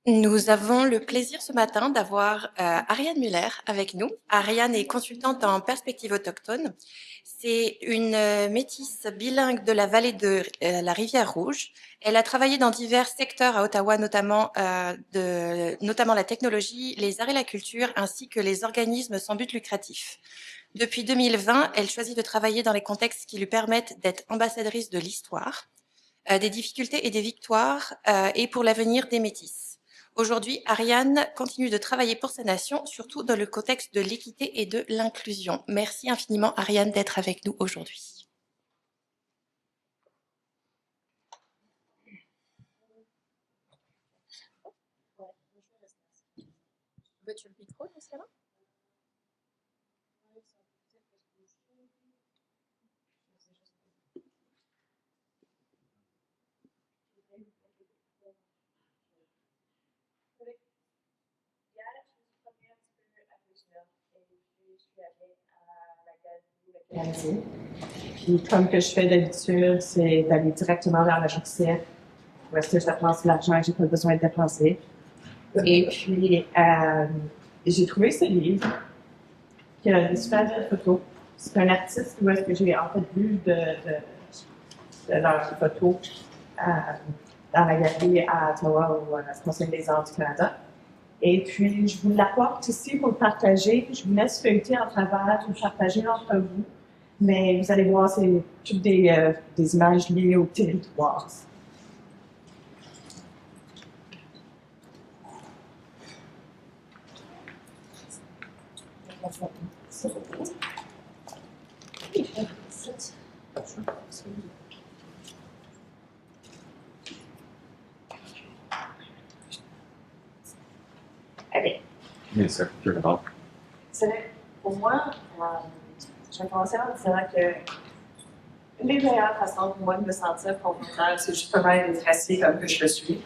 Nous avons le plaisir ce matin d'avoir Ariane Muller avec nous. Ariane est consultante en perspective autochtone. C'est une métisse bilingue de la vallée de la Rivière Rouge. Elle a travaillé dans divers secteurs à Ottawa, notamment la technologie, les arts et la culture, ainsi que les organismes sans but lucratif. Depuis 2020, elle choisit de travailler dans les contextes qui lui permettent d'être ambassadrice de l'histoire, des difficultés et des victoires, et pour l'avenir des métisses. Aujourd'hui, Ariane continue de travailler pour sa nation, surtout dans le contexte de l'équité et de l'inclusion. Merci infiniment, Ariane, d'être avec nous aujourd'hui. Veux-tu le micro, dans ce cas-là? Puis comme que je fais d'habitude, c'est d'aller directement vers la judiciaire où est-ce que je dépense l'argent que j'ai pas besoin de dépenser. Et puis, j'ai trouvé ce livre qui a des super belles photos. C'est un artiste où est-ce que j'ai en fait vu de leurs photos dans la galerie à Ottawa au Conseil des arts du Canada. Et puis, je vous l'apporte ici pour le partager. Je vous laisse feuilleter en travers, vous partager entre vous. Mais vous allez voir, c'est toutes des images liées au territoire. OK. Yes, sir. Sure. Pour moi, je vais commencer en disant que une des meilleures façons pour moi de me sentir confortable, c'est justement d'être assis comme que je le suis.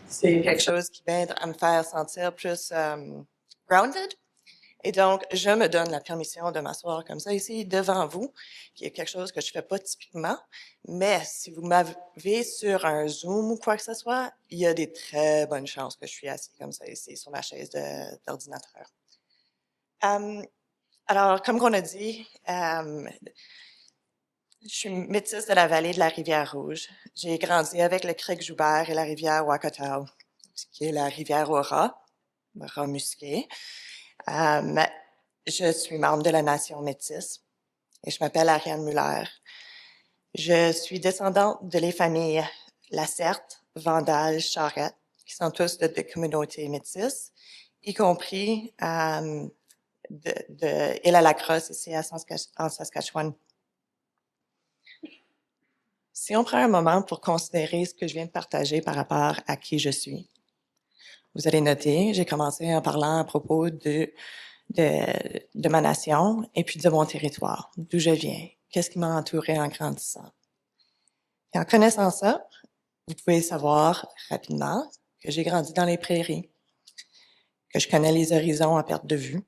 C'est quelque chose qui m'aide à me faire sentir plus grounded. Et donc, je me donne la permission de m'asseoir comme ça ici devant vous, qui est quelque chose que je fais pas typiquement. Mais si vous m'avez sur un Zoom ou quoi que ce soit, il y a des très bonnes chances que je suis assis comme ça ici sur ma chaise d'ordinateur. Alors, comme on a dit, je suis métisse de la vallée de la Rivière Rouge. J'ai grandi avec le Creek Joubert et la rivière Wakatao, qui est la rivière au rat musqué. Je suis membre de la nation métisse et je m'appelle Ariane Muller. Je suis descendante de les familles Lacerte, Vandal, Charette, qui sont tous de communautés métisses, y compris de Île-à-la-Crosse, ici en Saskatchewan. Si on prend un moment pour considérer ce que je viens de partager par rapport à qui je suis, vous allez noter, j'ai commencé en parlant à propos de ma nation et puis de mon territoire, d'où je viens, qu'est-ce qui m'a entouré en grandissant. Et en connaissant ça, vous pouvez savoir rapidement que j'ai grandi dans les prairies, que je connais les horizons à perte de vue.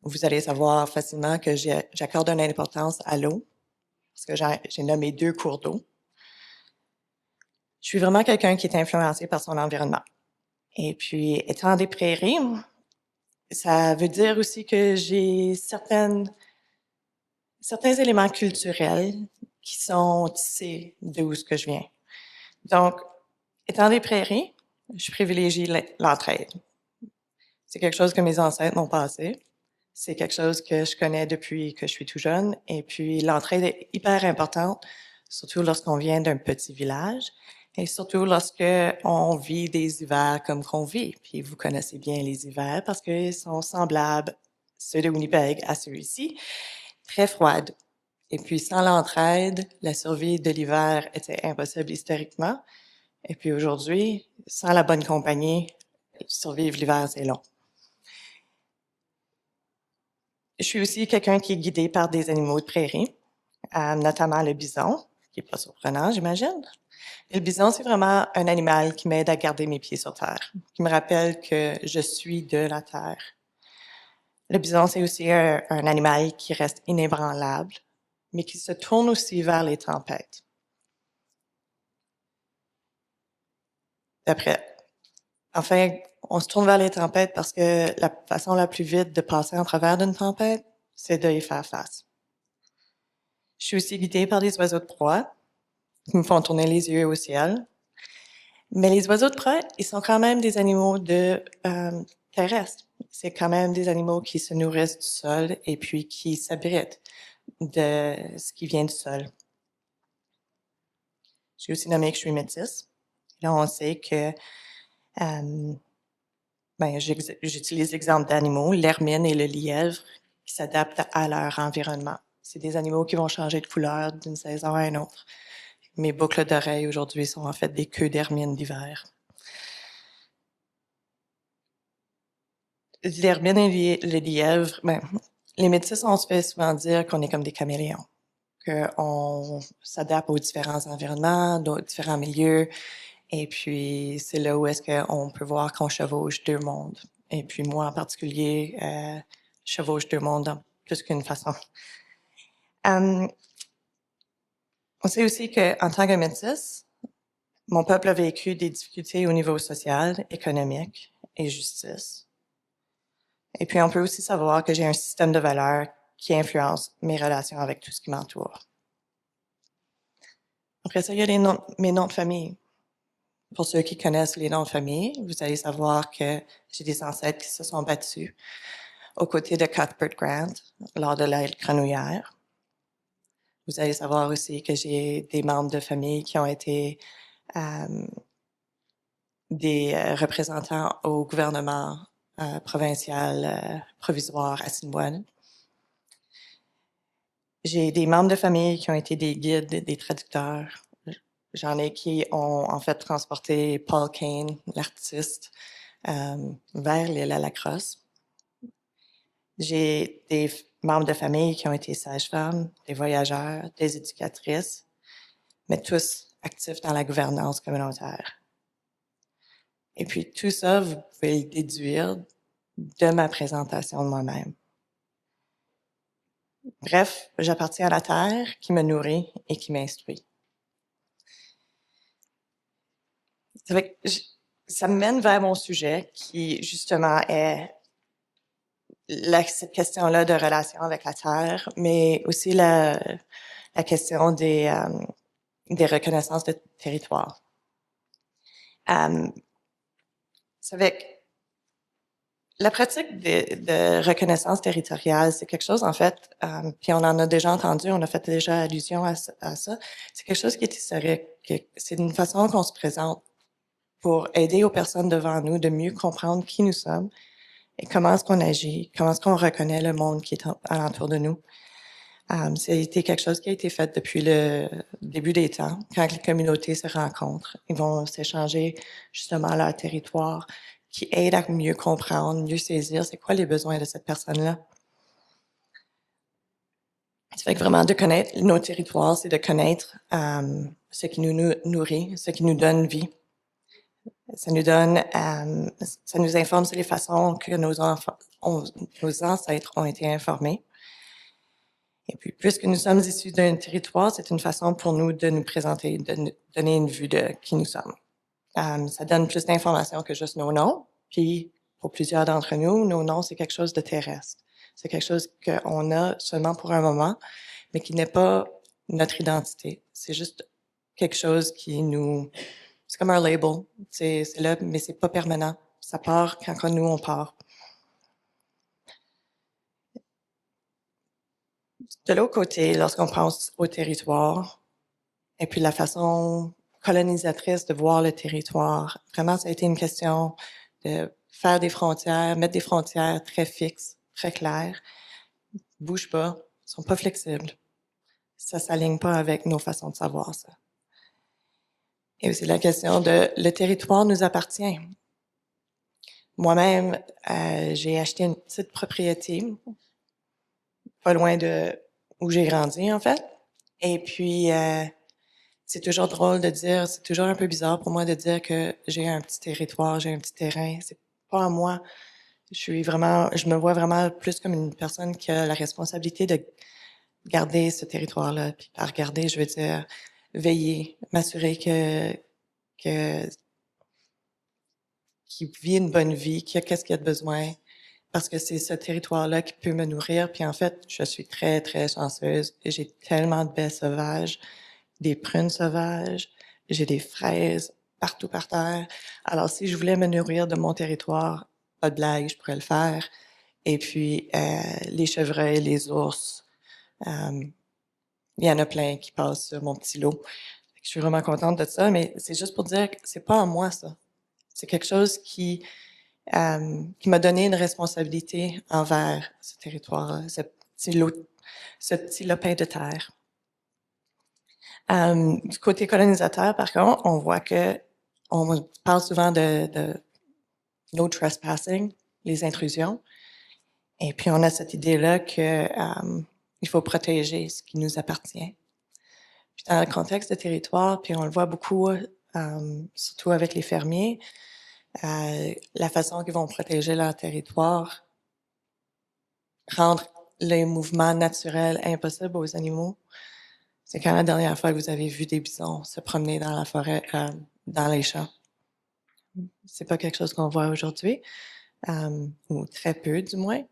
Vous allez savoir facilement que j'accorde une importance à l'eau, parce que j'ai nommé 2 cours d'eau. Je suis vraiment quelqu'un qui est influencé par son environnement. Et puis, étant des prairies, ça veut dire aussi que j'ai certains éléments culturels qui sont tissés d'où ce que je viens. Donc, étant des prairies, je privilégie l'entraide. C'est quelque chose que mes ancêtres m'ont passé. C'est quelque chose que je connais depuis que je suis tout jeune. Et puis, l'entraide est hyper importante, surtout lorsqu'on vient d'un petit village et surtout lorsque on vit des hivers comme qu'on vit. Puis, vous connaissez bien les hivers parce qu'ils sont semblables, ceux de Winnipeg à ceux ici, très froides. Et puis, sans l'entraide, la survie de l'hiver était impossible historiquement. Et puis aujourd'hui, sans la bonne compagnie, survivre l'hiver, c'est long. Je suis aussi quelqu'un qui est guidé par des animaux de prairie, notamment le bison, qui est pas surprenant, j'imagine. Le bison, c'est vraiment un animal qui m'aide à garder mes pieds sur terre, qui me rappelle que je suis de la terre. Le bison, c'est aussi un animal qui reste inébranlable, mais qui se tourne aussi vers les tempêtes. Enfin, on se tourne vers les tempêtes parce que la façon la plus vite de passer en travers d'une tempête, c'est de y faire face. Je suis aussi guidée par des oiseaux de proie qui me font tourner les yeux au ciel. Mais les oiseaux de proie, ils sont quand même des animaux terrestres. C'est quand même des animaux qui se nourrissent du sol et puis qui s'abritent de ce qui vient du sol. J'ai aussi nommé que je suis métisse. Là, on sait que j'utilise l'exemple d'animaux, l'hermine et le lièvre, qui s'adaptent à leur environnement. C'est des animaux qui vont changer de couleur d'une saison à une autre. Mes boucles d'oreilles aujourd'hui sont en fait des queues d'hermine d'hiver. L'hermine et le lièvre, les métis, on se fait souvent dire qu'on est comme des caméléons, qu'on s'adapte aux différents environnements, aux différents milieux, et puis c'est là où est-ce qu'on peut voir qu'on chevauche deux mondes. Et puis moi en particulier, je chevauche deux mondes en plus qu'une façon. On sait aussi qu'en tant que métisse, mon peuple a vécu des difficultés au niveau social, économique et justice. Et puis, on peut aussi savoir que j'ai un système de valeurs qui influence mes relations avec tout ce qui m'entoure. Après ça, il y a mes noms de famille. Pour ceux qui connaissent les noms de famille, vous allez savoir que j'ai des ancêtres qui se sont battus aux côtés de Cuthbert Grant lors de la grenouillère. Vous allez savoir aussi que j'ai des membres de famille qui ont été des représentants au gouvernement provincial provisoire à Assiniboine. J'ai des membres de famille qui ont été des guides, des traducteurs. J'en ai qui ont en fait transporté Paul Kane, l'artiste, vers l'île à la Crosse. J'ai des membres de famille qui ont été sages-femmes, des voyageurs, des éducatrices, mais tous actifs dans la gouvernance communautaire. Et puis tout ça, vous pouvez le déduire de ma présentation de moi-même. Bref, j'appartiens à la terre qui me nourrit et qui m'instruit. Ça me mène vers mon sujet qui, justement, est cette question-là de relation avec la terre, mais aussi la question des reconnaissances de territoire. La pratique de reconnaissance territoriale, c'est quelque chose, en fait, puis on en a déjà entendu, on a fait déjà allusion à ça, c'est quelque chose qui est historique, c'est une façon qu'on se présente pour aider aux personnes devant nous de mieux comprendre qui nous sommes et comment est-ce qu'on agit, comment est-ce qu'on reconnaît le monde qui est alentour de nous. C'était quelque chose qui a été fait depuis le début des temps, quand les communautés se rencontrent. Ils vont s'échanger justement leur territoire, qui aide à mieux comprendre, mieux saisir c'est quoi les besoins de cette personne-là. Ça fait que vraiment de connaître nos territoires, c'est de connaître ce qui nous nourrit, ce qui nous donne vie. Ça nous informe sur les façons que nos ancêtres ont été informés. Et puis, puisque nous sommes issus d'un territoire, c'est une façon pour nous de nous présenter, de nous donner une vue de qui nous sommes. Ça donne plus d'informations que juste nos noms. Puis, pour plusieurs d'entre nous, nos noms, c'est quelque chose de terrestre. C'est quelque chose qu'on a seulement pour un moment, mais qui n'est pas notre identité. C'est juste quelque chose qui nous... C'est comme un label. C'est là, mais c'est pas permanent. Ça part quand nous, on part. De l'autre côté, lorsqu'on pense au territoire, et puis la façon colonisatrice de voir le territoire, vraiment, ça a été une question de faire des frontières, mettre des frontières très fixes, très claires, bouge pas, sont pas flexibles. Ça s'aligne pas avec nos façons de savoir ça. Et aussi la question de le territoire nous appartient. Moi-même, j'ai acheté une petite propriété, pas loin de où j'ai grandi, en fait. Et puis, c'est toujours drôle de dire, c'est toujours un peu bizarre pour moi de dire que j'ai un petit territoire, j'ai un petit terrain. C'est pas à moi. Je me vois vraiment plus comme une personne qui a la responsabilité de garder ce territoire-là. Puis par garder, je veux dire veiller, m'assurer que qui vit une bonne vie, qui a qu'est-ce qu'il a de besoin, parce que c'est ce territoire-là qui peut me nourrir. Puis en fait, je suis très, très chanceuse et j'ai tellement de baies sauvages, des prunes sauvages, j'ai des fraises partout par terre. Alors, si je voulais me nourrir de mon territoire, pas de blague, je pourrais le faire. Et puis, les chevreuils, les ours, il y en a plein qui passent sur mon petit lot. Je suis vraiment contente de ça, mais c'est juste pour dire que c'est pas à moi, ça. C'est quelque chose qui m'a donné une responsabilité envers ce territoire, ce petit lopin de terre. Du côté colonisateur, par contre, on voit que on parle souvent de no trespassing, les intrusions. Et puis, on a cette idée-là que il faut protéger ce qui nous appartient. Puis, dans le contexte de territoire, puis on le voit beaucoup, surtout avec les fermiers, la façon qu'ils vont protéger leur territoire, rendre les mouvements naturels impossibles aux animaux. C'est quand la dernière fois que vous avez vu des bisons se promener dans la forêt, dans les champs? C'est pas quelque chose qu'on voit aujourd'hui, ou très peu du moins.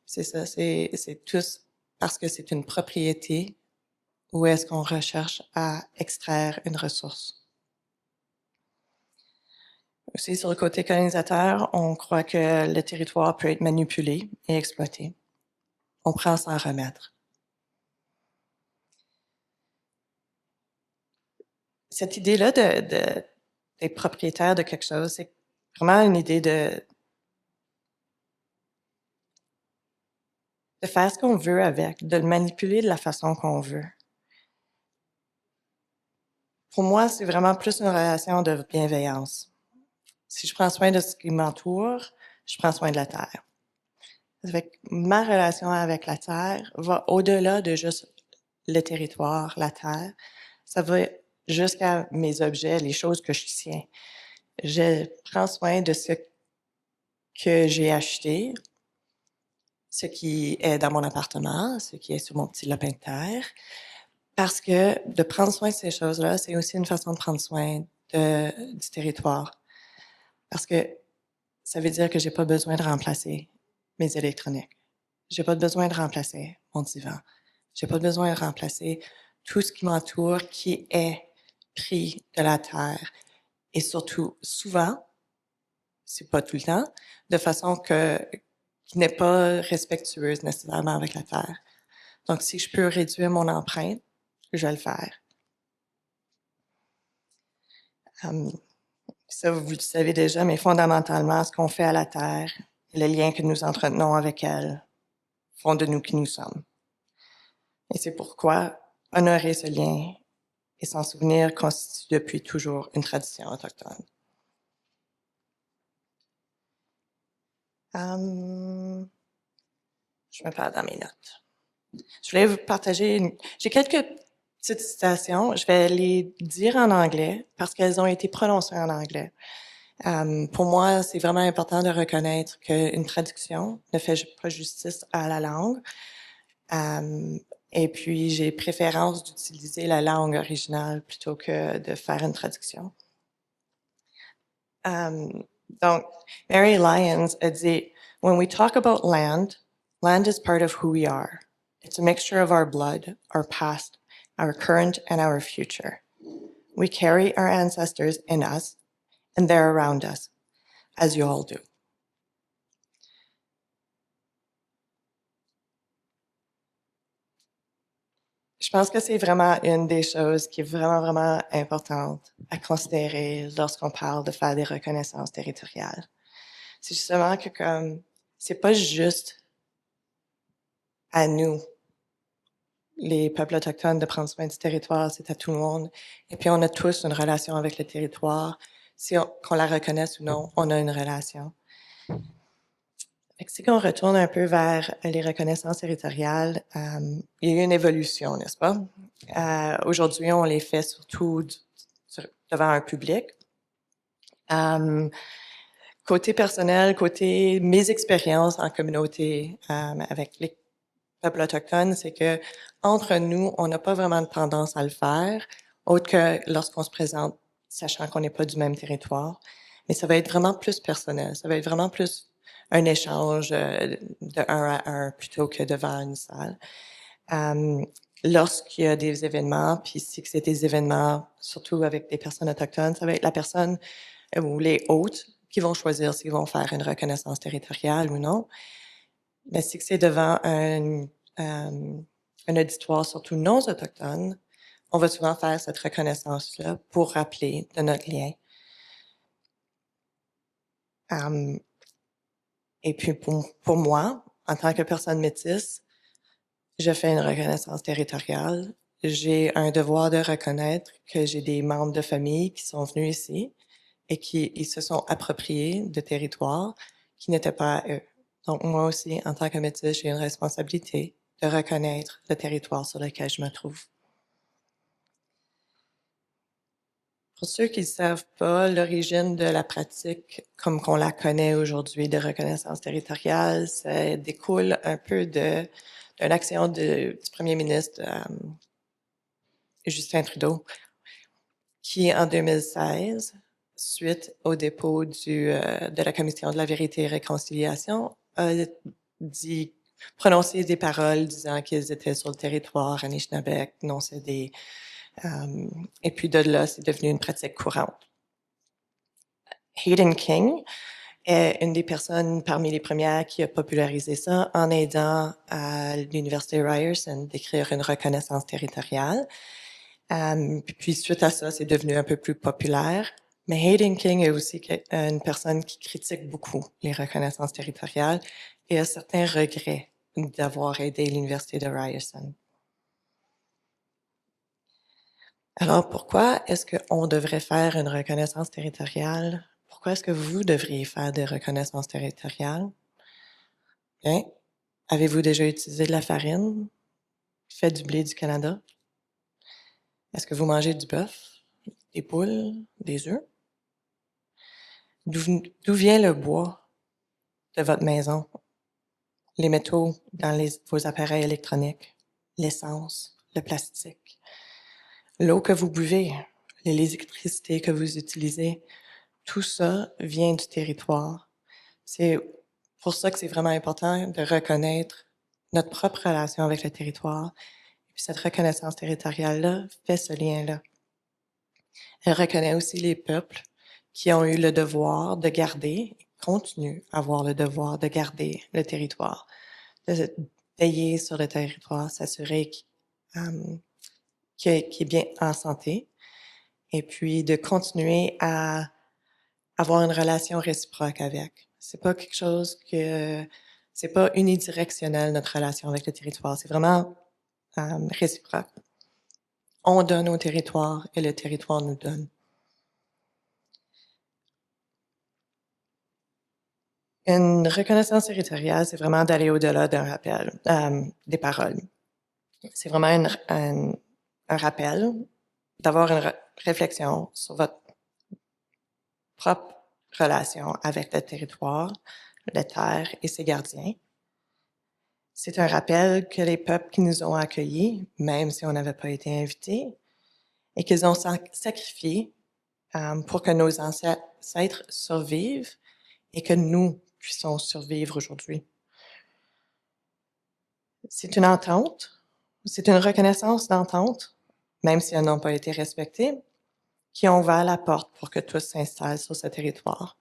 C'est ça, c'est tous parce que c'est une propriété où est-ce qu'on recherche à extraire une ressource. Aussi, sur le côté colonisateur, on croit que le territoire peut être manipulé et exploité. On prend à s'en remettre. Cette idée-là d'être propriétaire de quelque chose, c'est vraiment une idée de faire ce qu'on veut avec, de le manipuler de la façon qu'on veut. Pour moi, c'est vraiment plus une relation de bienveillance. Si je prends soin de ce qui m'entoure, je prends soin de la Terre. Avec ma relation avec la Terre va au-delà de juste le territoire, la Terre. Ça va jusqu'à mes objets, les choses que je tiens. Je prends soin de ce que j'ai acheté, ce qui est dans mon appartement, ce qui est sur mon petit lopin de terre, parce que de prendre soin de ces choses-là, c'est aussi une façon de prendre soin du territoire. Parce que ça veut dire que j'ai pas besoin de remplacer mes électroniques. J'ai pas besoin de remplacer mon divan. J'ai pas besoin de remplacer tout ce qui m'entoure qui est pris de la terre. Et surtout, souvent, c'est pas tout le temps, de façon qui n'est pas respectueuse nécessairement avec la terre. Donc, si je peux réduire mon empreinte, je vais le faire. Ça, vous le savez déjà, mais fondamentalement, ce qu'on fait à la terre, le lien que nous entretenons avec elle, font de nous qui nous sommes. Et c'est pourquoi honorer ce lien et s'en souvenir constitue depuis toujours une tradition autochtone. Je me perds dans mes notes. Je voulais vous partager j'ai quelques petites citations. Je vais les dire en anglais parce qu'elles ont été prononcées en anglais. Pour moi, c'est vraiment important de reconnaître qu'une traduction ne fait pas justice à la langue. Et puis, j'ai préférence d'utiliser la langue originale plutôt que de faire une traduction. Donc, Mary Lyons a dit, "When we talk about land, land is part of who we are. It's a mixture of our blood, our past, our current, and our future. We carry our ancestors in us, and they're around us, as you all do." Je pense que c'est vraiment une des choses qui est vraiment, vraiment importante à considérer lorsqu'on parle de faire des reconnaissances territoriales. C'est justement que c'est pas juste à nous, les peuples autochtones, de prendre soin du territoire, c'est à tout le monde. Et puis on a tous une relation avec le territoire. Qu'on la reconnaisse ou non, on a une relation. Si on retourne un peu vers les reconnaissances territoriales, il y a eu une évolution, n'est-ce pas? Aujourd'hui, on les fait surtout devant un public. Côté personnel, côté mes expériences en communauté avec les peuples autochtones, c'est que entre nous, on n'a pas vraiment de tendance à le faire, autre que lorsqu'on se présente, sachant qu'on n'est pas du même territoire. Mais ça va être vraiment plus personnel. Ça va être vraiment plus un échange de un à un plutôt que devant une salle. Lorsqu'il y a des événements, puis si c'est des événements, surtout avec des personnes autochtones, ça va être la personne ou les hôtes qui vont choisir s'ils vont faire une reconnaissance territoriale ou non. Mais si c'est devant un auditoire surtout non autochtone, on va souvent faire cette reconnaissance-là pour rappeler de notre lien. Et puis pour moi, en tant que personne métisse, je fais une reconnaissance territoriale. J'ai un devoir de reconnaître que j'ai des membres de famille qui sont venus ici et qui ils se sont appropriés de territoires qui n'étaient pas à eux. Donc moi aussi, en tant que métisse, j'ai une responsabilité de reconnaître le territoire sur lequel je me trouve. Pour ceux qui ne savent pas, l'origine de la pratique comme qu'on la connaît aujourd'hui de reconnaissance territoriale, ça découle un peu d'une action du premier ministre Justin Trudeau, qui en 2016, suite au dépôt de la Commission de la vérité et réconciliation, a prononcé des paroles disant qu'ils étaient sur le territoire Anishinaabeg, non cédé. Et puis de là, c'est devenu une pratique courante. Hayden King est une des personnes parmi les premières qui a popularisé ça en aidant à l'Université Ryerson d'écrire une reconnaissance territoriale. Puis suite à ça, c'est devenu un peu plus populaire. Mais Hayden King est aussi une personne qui critique beaucoup les reconnaissances territoriales et a certains regrets d'avoir aidé l'Université de Ryerson. Alors, pourquoi est-ce qu'on devrait faire une reconnaissance territoriale? Pourquoi est-ce que vous devriez faire des reconnaissances territoriales? Bien, avez-vous déjà utilisé de la farine? Fait du blé du Canada? Est-ce que vous mangez du bœuf, des poules, des œufs? D'où vient le bois de votre maison? Les métaux dans vos appareils électroniques? L'essence? Le plastique? L'eau que vous buvez? L'électricité que vous utilisez? Tout ça vient du territoire. C'est pour ça que c'est vraiment important de reconnaître notre propre relation avec le territoire. Et puis cette reconnaissance territoriale-là fait ce lien-là. Elle reconnaît aussi les peuples qui ont eu le devoir de garder, continuent à avoir le devoir de garder le territoire, de veiller sur le territoire, s'assurer qu'il est bien en santé, et puis de continuer à avoir une relation réciproque avec. C'est pas quelque chose c'est pas unidirectionnel, notre relation avec le territoire. C'est vraiment réciproque. On donne au territoire et le territoire nous donne. Une reconnaissance territoriale, c'est vraiment d'aller au-delà d'un rappel, des paroles. C'est vraiment un rappel, d'avoir une réflexion sur votre propre relation avec le territoire, la terre et ses gardiens. C'est un rappel que les peuples qui nous ont accueillis, même si on n'avait pas été invités, et qu'ils ont sacrifié pour que nos ancêtres survivent et que nous puissions survivre aujourd'hui. C'est une entente, c'est une reconnaissance d'entente, même si elles n'ont pas été respectées, qui ont ouvert la porte pour que tous s'installent sur ce territoire.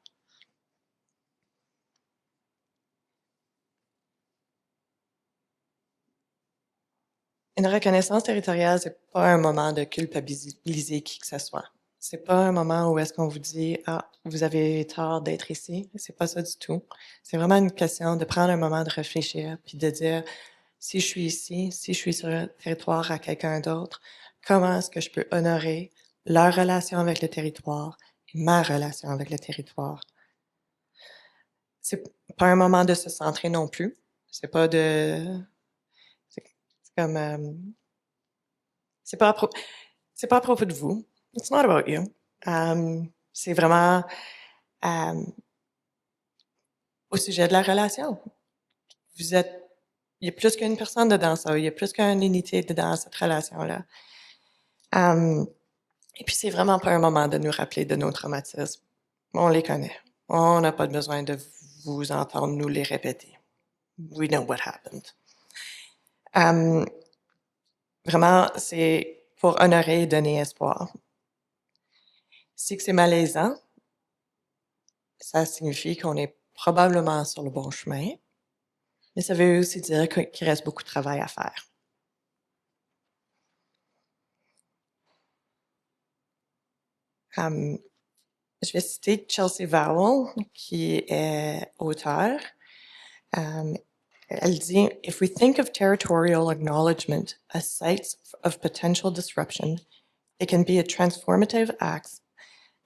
Une reconnaissance territoriale, c'est pas un moment de culpabiliser qui que ce soit. C'est pas un moment où est-ce qu'on vous dit « Ah, vous avez tort d'être ici ». C'est pas ça du tout. C'est vraiment une question de prendre un moment de réfléchir puis de dire « Si je suis ici, si je suis sur le territoire à quelqu'un d'autre, comment est-ce que je peux honorer leur relation avec le territoire et ma relation avec le territoire ». C'est pas un moment de se centrer non plus. C'est pas de... C'est comme... c'est pas à propos de vous. It's not about you. C'est vraiment au sujet de la relation. Il y a plus qu'une personne dedans ça. Il y a plus qu'une unité dedans cette relation-là. Et puis c'est vraiment pas un moment de nous rappeler de nos traumatismes. On les connaît. On n'a pas besoin de vous entendre nous les répéter. We know what happened. Vraiment, c'est pour honorer et donner espoir. Si c'est malaisant, ça signifie qu'on est probablement sur le bon chemin, mais ça veut aussi dire qu'il reste beaucoup de travail à faire. Je vais citer Chelsea Vowell, qui est auteure. Elle dit, "If we think of territorial acknowledgement as sites of potential disruption, it can be a transformative act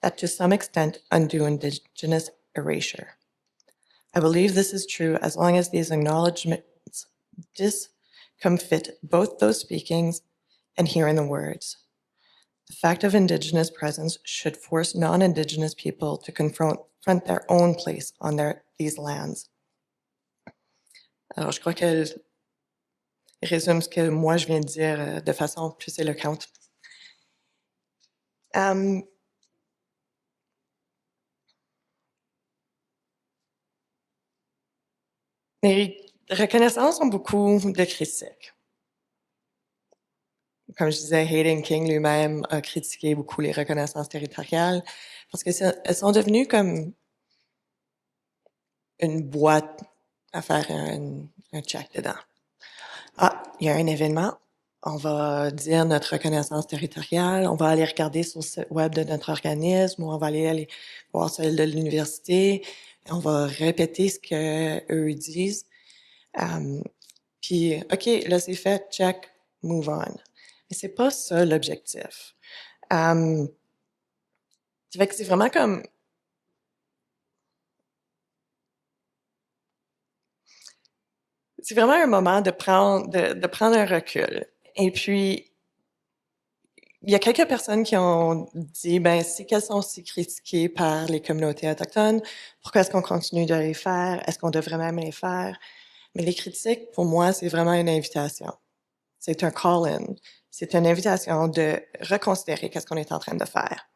that to some extent undo Indigenous erasure. I believe this is true as long as these acknowledgements discomfit both those speakings and hearing the words. The fact of Indigenous presence should force non-Indigenous people to confront their own place on these lands." Alors, je crois qu'elle résume ce que moi je viens de dire de façon plus éloquente. Les reconnaissances ont beaucoup de critiques. Comme je disais, Hayden King lui-même a critiqué beaucoup les reconnaissances territoriales parce qu'elles sont devenues comme une boîte à faire un check dedans. Ah, il y a un événement, on va dire notre reconnaissance territoriale, on va aller regarder sur le site web de notre organisme, ou on va aller voir celle de l'université, on va répéter ce que eux disent. Puis, OK, là c'est fait, check, move on. Mais c'est pas ça l'objectif. Ça fait que c'est vraiment comme c'est vraiment un moment de prendre un recul. Et puis, il y a quelques personnes qui ont dit, ben, si qu'elles sont si critiquées par les communautés autochtones, pourquoi est-ce qu'on continue de les faire? Est-ce qu'on devrait même les faire? Mais les critiques, pour moi, c'est vraiment une invitation. C'est un call-in. C'est une invitation de reconsidérer qu'est-ce qu'on est en train de faire.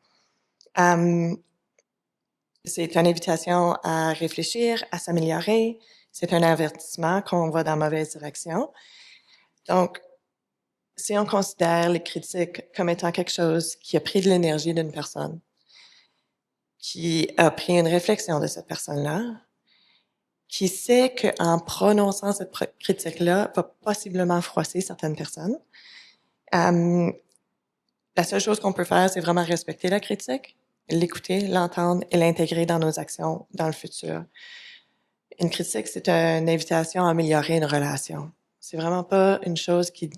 C'est une invitation à réfléchir, à s'améliorer. C'est un avertissement qu'on va dans la mauvaise direction. Donc, si on considère les critiques comme étant quelque chose qui a pris de l'énergie d'une personne, qui a pris une réflexion de cette personne-là, qui sait qu'en prononçant cette critique-là, va possiblement froisser certaines personnes, la seule chose qu'on peut faire, c'est vraiment respecter la critique, l'écouter, l'entendre et l'intégrer dans nos actions dans le futur. Une critique, c'est une invitation à améliorer une relation. C'est vraiment pas une chose qui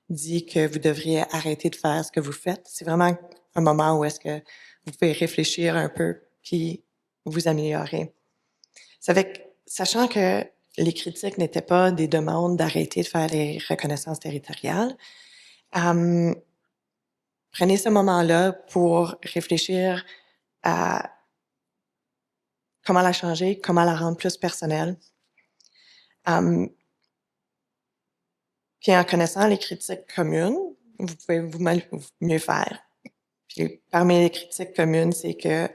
dit que vous devriez arrêter de faire ce que vous faites. C'est vraiment un moment où est-ce que vous pouvez réfléchir un peu puis vous améliorer. Ça fait que, sachant que les critiques n'étaient pas des demandes d'arrêter de faire des reconnaissances territoriales, prenez ce moment-là pour réfléchir à comment la changer, comment la rendre plus personnelle. Puis en connaissant les critiques communes, vous pouvez vous mieux faire. Puis parmi les critiques communes, c'est que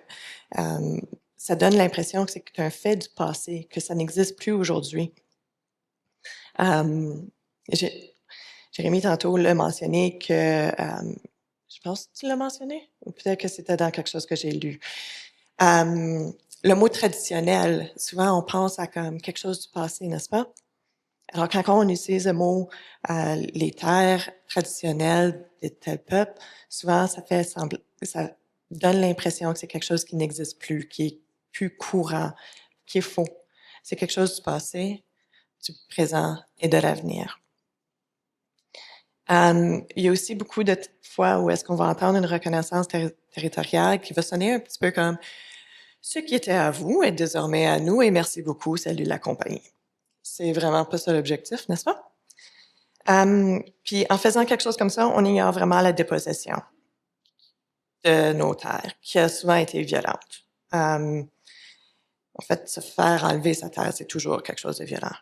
ça donne l'impression que c'est un fait du passé, que ça n'existe plus aujourd'hui. Jérémy, tantôt, l'a mentionné que... je pense que tu l'as mentionné, ou peut-être que c'était dans quelque chose que j'ai lu. Le mot traditionnel, souvent on pense à comme quelque chose du passé, n'est-ce pas? Alors, quand on utilise le mot les terres traditionnelles de tel peuple, souvent ça donne l'impression que c'est quelque chose qui n'existe plus, qui est plus courant, qui est faux. C'est quelque chose du passé, du présent et de l'avenir. Il y a aussi beaucoup de fois où est-ce qu'on va entendre une reconnaissance territoriale qui va sonner un petit peu comme « Ce qui était à vous est désormais à nous et merci beaucoup, salut la compagnie ». C'est vraiment pas ça l'objectif, n'est-ce pas? Puis en faisant quelque chose comme ça, on ignore vraiment la dépossession de nos terres, qui a souvent été violente. En fait, se faire enlever sa terre, c'est toujours quelque chose de violent.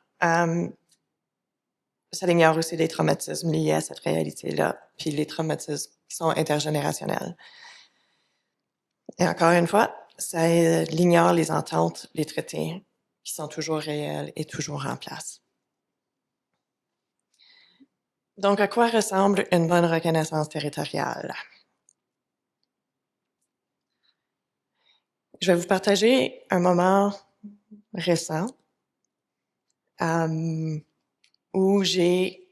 Ça ignore aussi les traumatismes liés à cette réalité-là, puis les traumatismes qui sont intergénérationnels. Et encore une fois, ça ignore les ententes, les traités qui sont toujours réels et toujours en place. Donc, à quoi ressemble une bonne reconnaissance territoriale? Je vais vous partager un moment récent où j'ai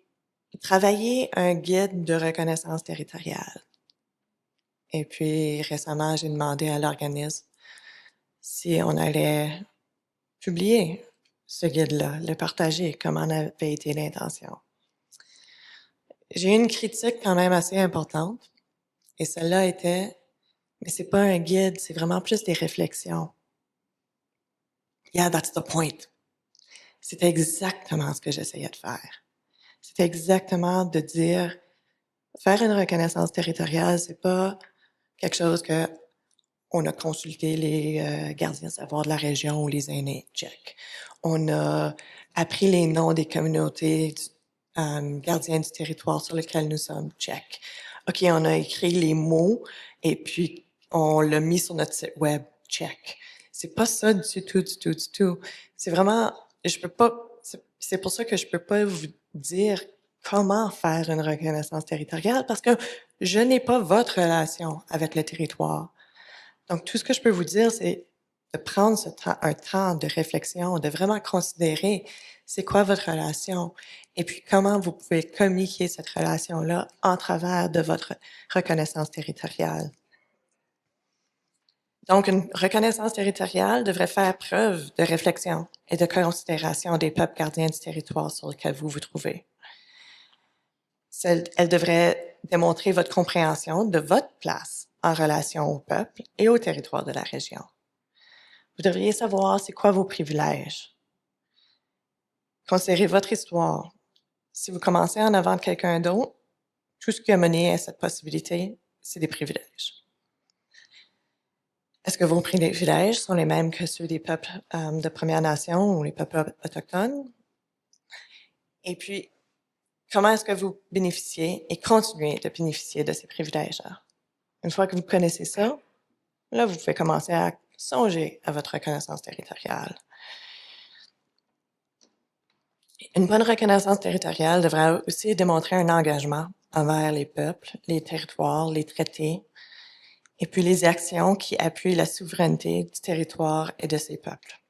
travaillé un guide de reconnaissance territoriale. Et puis, récemment, j'ai demandé à l'organisme si on allait publier ce guide-là, le partager, comme en avait été l'intention. J'ai eu une critique quand même assez importante, et celle-là était, mais c'est pas un guide, c'est vraiment plus des réflexions. Yeah, that's the point. C'était exactement ce que j'essayais de faire. C'était exactement de dire, faire une reconnaissance territoriale, c'est pas quelque chose que on a consulté les gardiens de savoir de la région ou les aînés, check. On a appris les noms des communautés gardiens du territoire sur lesquels nous sommes, check. OK, on a écrit les mots et puis on l'a mis sur notre site web, check. C'est pas ça du tout, du tout, du tout. C'est vraiment, je peux pas, c'est pour ça que je peux pas vous dire comment faire une reconnaissance territoriale parce que je n'ai pas votre relation avec le territoire. Donc, tout ce que je peux vous dire, c'est de prendre un temps de réflexion, de vraiment considérer c'est quoi votre relation et puis comment vous pouvez communiquer cette relation-là en travers de votre reconnaissance territoriale. Donc, une reconnaissance territoriale devrait faire preuve de réflexion et de considération des peuples gardiens du territoire sur lequel vous vous trouvez. Elle devrait démontrer votre compréhension de votre place en relation au peuple et au territoire de la région. Vous devriez savoir c'est quoi vos privilèges. Considérez votre histoire. Si vous commencez en avant de quelqu'un d'autre, tout ce qui a mené à cette possibilité, c'est des privilèges. Est-ce que vos privilèges sont les mêmes que ceux des peuples de Premières Nations ou les peuples autochtones? Et puis, comment est-ce que vous bénéficiez et continuez de bénéficier de ces privilèges-là? Une fois que vous connaissez ça, là, vous pouvez commencer à songer à votre reconnaissance territoriale. Une bonne reconnaissance territoriale devrait aussi démontrer un engagement envers les peuples, les territoires, les traités, et puis les actions qui appuient la souveraineté du territoire et de ses peuples.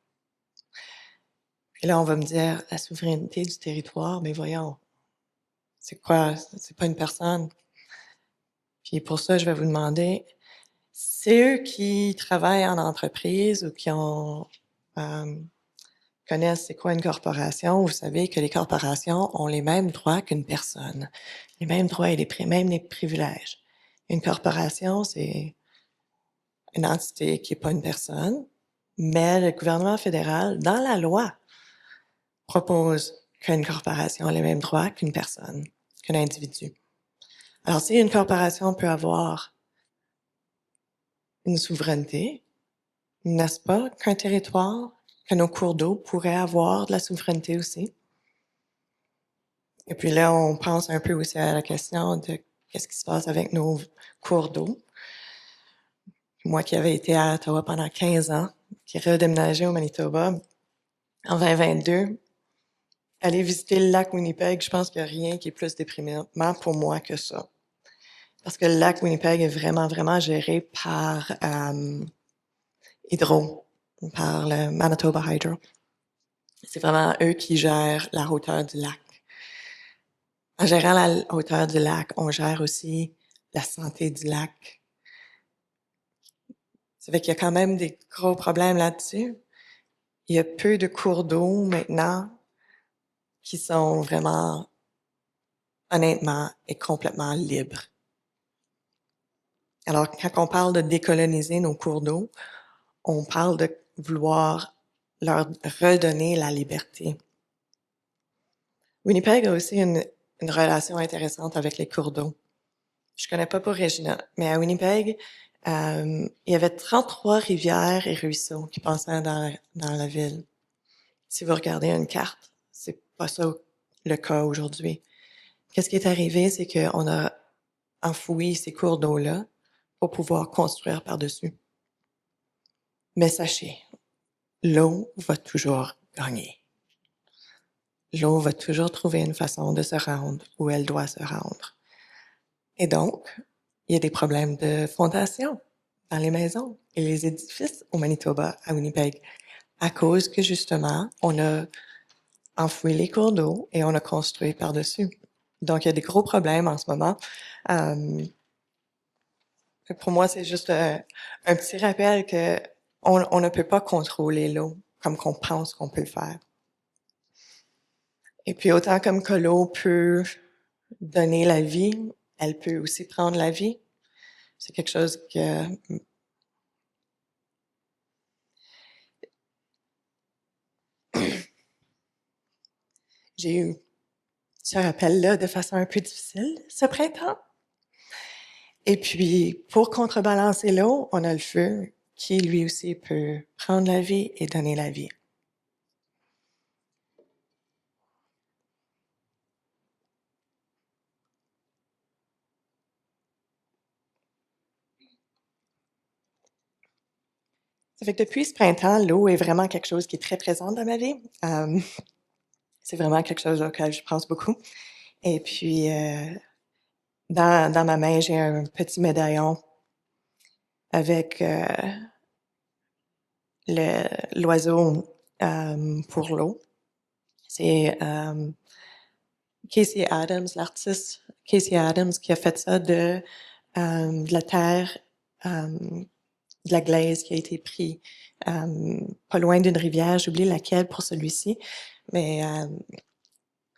Et là, on va me dire, la souveraineté du territoire, mais voyons, c'est quoi? C'est pas une personne. Puis pour ça, je vais vous demander, c'est eux qui travaillent en entreprise ou qui connaissent c'est quoi une corporation, vous savez que les corporations ont les mêmes droits qu'une personne, les mêmes droits et même les privilèges. Une corporation, c'est une entité qui n'est pas une personne, mais le gouvernement fédéral, dans la loi, propose qu'une corporation a les mêmes droits qu'une personne, qu'un individu. Alors, si une corporation peut avoir une souveraineté, n'est-ce pas qu'un territoire, que nos cours d'eau pourraient avoir de la souveraineté aussi? Et puis là, on pense un peu aussi à la question de qu'est-ce qui se passe avec nos cours d'eau. Moi qui avais été à Ottawa pendant 15 ans, qui redéménageais au Manitoba en 2022, aller visiter le lac Winnipeg, je pense qu'il n'y a rien qui est plus déprimant pour moi que ça. Parce que le lac Winnipeg est vraiment, vraiment géré par Hydro, par le Manitoba Hydro. C'est vraiment eux qui gèrent la hauteur du lac. En gérant la hauteur du lac, on gère aussi la santé du lac. Ça fait qu'il y a quand même des gros problèmes là-dessus. Il y a peu de cours d'eau maintenant qui sont vraiment, honnêtement, et complètement libres. Alors, quand on parle de décoloniser nos cours d'eau, on parle de vouloir leur redonner la liberté. Winnipeg a aussi une relation intéressante avec les cours d'eau. Je connais pas pour Regina, mais à Winnipeg, il y avait 33 rivières et ruisseaux qui passaient dans la ville. Si vous regardez une carte, c'est pas ça le cas aujourd'hui. Qu'est-ce qui est arrivé, c'est qu'on a enfoui ces cours d'eau-là pour pouvoir construire par-dessus. Mais sachez, l'eau va toujours gagner. L'eau va toujours trouver une façon de se rendre où elle doit se rendre. Et donc, il y a des problèmes de fondation dans les maisons et les édifices au Manitoba, à Winnipeg, à cause que justement, on a enfoui les cours d'eau et on a construit par-dessus. Donc, il y a des gros problèmes en ce moment. Pour moi, c'est juste un petit rappel que on ne peut pas contrôler l'eau comme qu'on pense qu'on peut le faire. Et puis, autant comme que l'eau peut donner la vie, elle peut aussi prendre la vie. C'est quelque chose que j'ai eu ce rappel-là de façon un peu difficile ce printemps. Et puis, pour contrebalancer l'eau, on a le feu qui, lui aussi, peut prendre la vie et donner la vie. Ça fait que depuis ce printemps, l'eau est vraiment quelque chose qui est très présent dans ma vie. C'est vraiment quelque chose auquel je pense beaucoup. Et puis, dans ma main, j'ai un petit médaillon avec l'oiseau pour l'eau. C'est Casey Adams, l'artiste Casey Adams, qui a fait ça de la terre, de la glaise qui a été pris pas loin d'une rivière. J'oublie laquelle pour celui-ci, mais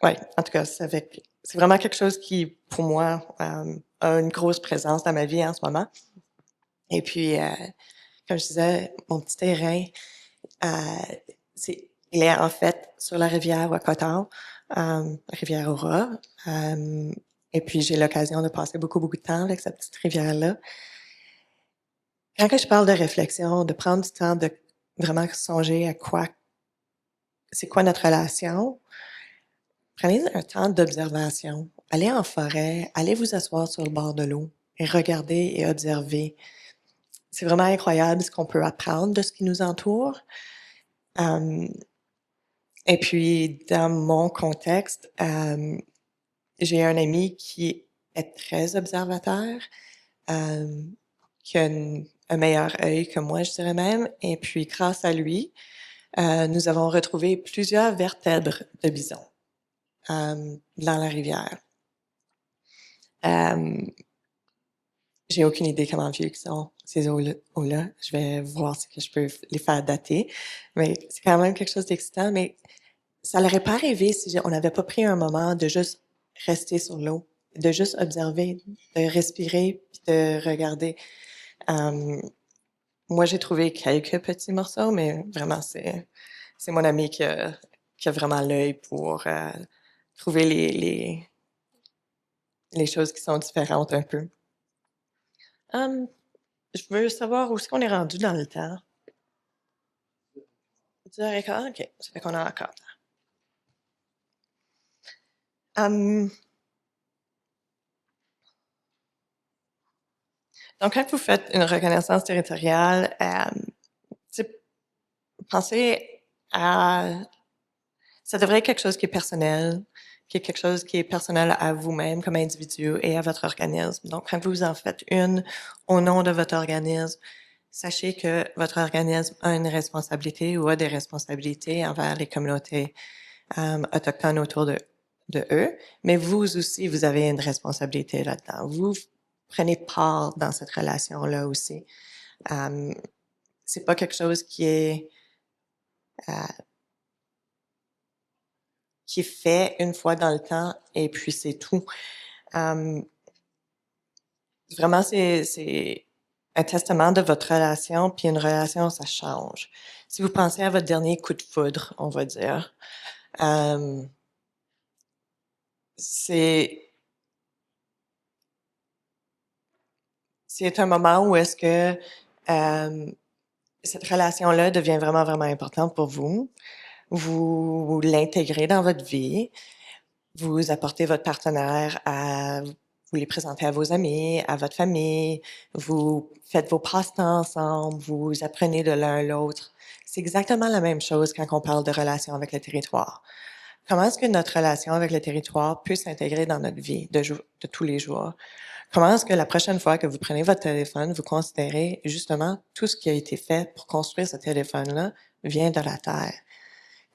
ouais, en tout cas, c'est vraiment quelque chose qui, pour moi, a une grosse présence dans ma vie en ce moment. Et puis, comme je disais, mon petit terrain, il est en fait sur la rivière Wakotaw, la rivière Aura. Et puis, j'ai l'occasion de passer beaucoup, beaucoup de temps avec cette petite rivière-là. Quand que je parle de réflexion, de prendre du temps de vraiment songer à c'est quoi notre relation, prenez un temps d'observation. Allez en forêt, allez vous asseoir sur le bord de l'eau et regardez et observez. C'est vraiment incroyable ce qu'on peut apprendre de ce qui nous entoure. Et puis, dans mon contexte, j'ai un ami qui est très observateur, qui a un meilleur œil que moi, je dirais même. Et puis, grâce à lui, nous avons retrouvé plusieurs vertèbres de bison dans la rivière. J'ai aucune idée comment vieux sont ces eaux-là. Je vais voir si je peux les faire dater. Mais c'est quand même quelque chose d'excitant. Mais ça n'aurait pas arrivé si on n'avait pas pris un moment de juste rester sur l'eau, de juste observer, de respirer, puis de regarder. Moi, j'ai trouvé quelques petits morceaux, mais vraiment, c'est mon ami qui a vraiment l'œil pour trouver les choses qui sont différentes un peu. Je veux savoir où est-ce qu'on est rendu dans le temps. 10h15? OK, ça fait qu'on a encore temps. Donc, quand vous faites une reconnaissance territoriale, pensez à... Ça devrait être quelque chose qui est personnel, qui est quelque chose qui est personnel à vous-même comme individu et à votre organisme. Donc, quand vous en faites une au nom de votre organisme, sachez que votre organisme a une responsabilité ou a des responsabilités envers les communautés autochtones autour de eux, mais vous aussi, vous avez une responsabilité là-dedans. Vous prenez part dans cette relation-là aussi. C'est pas quelque chose qui est fait une fois dans le temps et puis c'est tout. Vraiment, c'est un testament de votre relation, puis une relation, ça change. Si vous pensez à votre dernier coup de foudre, on va dire, c'est un moment où est-ce que cette relation-là devient vraiment, vraiment importante pour vous. Vous l'intégrez dans votre vie. Vous apportez votre partenaire à vous les présentez à vos amis, à votre famille, vous faites vos passe-temps ensemble, vous apprenez de l'un à l'autre. C'est exactement la même chose quand on parle de relation avec le territoire. Comment est-ce que notre relation avec le territoire peut s'intégrer dans notre vie de tous les jours? Comment est-ce que la prochaine fois que vous prenez votre téléphone, vous considérez justement tout ce qui a été fait pour construire ce téléphone-là vient de la Terre?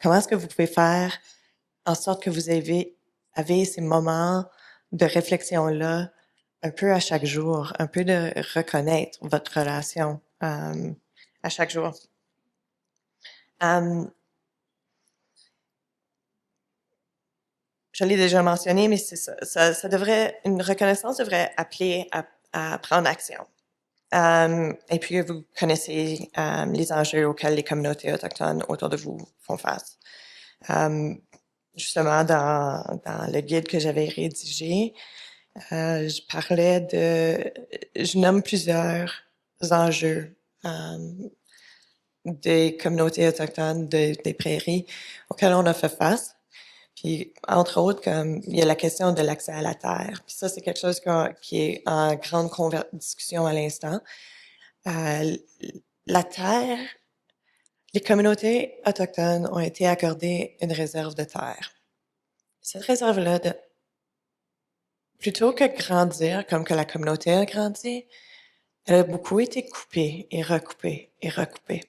Comment est-ce que vous pouvez faire en sorte que vous avez ces moments de réflexion-là un peu à chaque jour, un peu de reconnaître votre relation à chaque jour? Euh, je l'ai déjà mentionné, mais c'est ça. Une reconnaissance devrait appeler à prendre action. Et puis, vous connaissez les enjeux auxquels les communautés autochtones autour de vous font face. Justement, dans le guide que j'avais rédigé, je nomme plusieurs enjeux des communautés autochtones des prairies auxquels on a fait face. Puis, entre autres, comme il y a la question de l'accès à la terre. Puis ça, c'est quelque chose qui est en grande discussion à l'instant. La terre, les communautés autochtones ont été accordées une réserve de terre. Cette réserve-là, plutôt que grandir comme que la communauté a grandi, elle a beaucoup été coupée et recoupée et recoupée.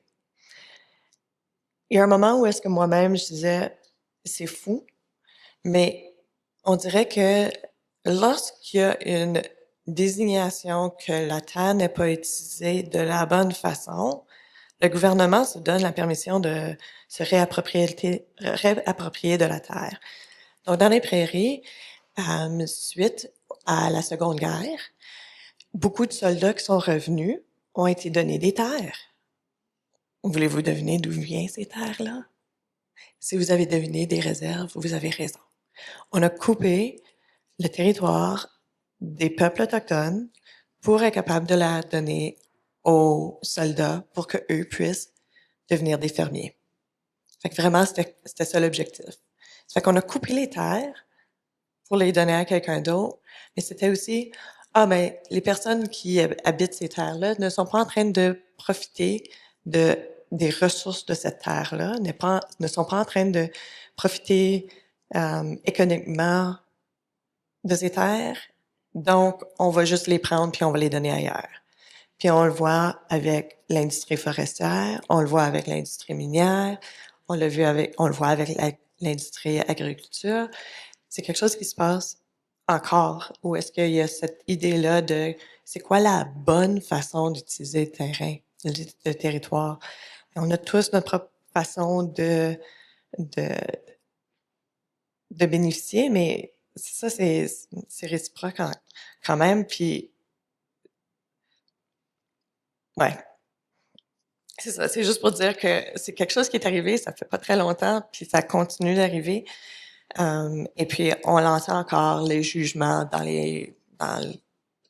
Il y a un moment où est-ce que moi-même, je disais, c'est fou, mais on dirait que lorsqu'il y a une désignation que la terre n'est pas utilisée de la bonne façon, le gouvernement se donne la permission de se réapproprier de la terre. Donc, dans les prairies, suite à la Seconde Guerre, beaucoup de soldats qui sont revenus ont été donnés des terres. Voulez-vous deviner d'où viennent ces terres-là? Si vous avez deviné des réserves, vous avez raison. On a coupé le territoire des peuples autochtones pour être capable de la donner aux soldats pour qu'eux puissent devenir des fermiers. Fait que vraiment, c'était ça l'objectif. Ça fait qu'on a coupé les terres pour les donner à quelqu'un d'autre, mais c'était aussi, les personnes qui habitent ces terres-là ne sont pas en train de profiter des ressources de cette terre-là, ne sont pas en train de profiter économiquement de ces terres, donc on va juste les prendre puis on va les donner ailleurs. Puis on le voit avec l'industrie forestière, on le voit avec l'industrie minière, on le voit avec l'industrie agriculture. C'est quelque chose qui se passe encore, où est-ce qu'il y a cette idée-là de c'est quoi la bonne façon d'utiliser le terrain, le territoire. On a tous notre propre façon de bénéficier, mais ça, c'est réciproque quand même. Puis, ouais, c'est ça. C'est juste pour dire que c'est quelque chose qui est arrivé, ça fait pas très longtemps, puis ça continue d'arriver. Et puis, on entend encore les jugements dans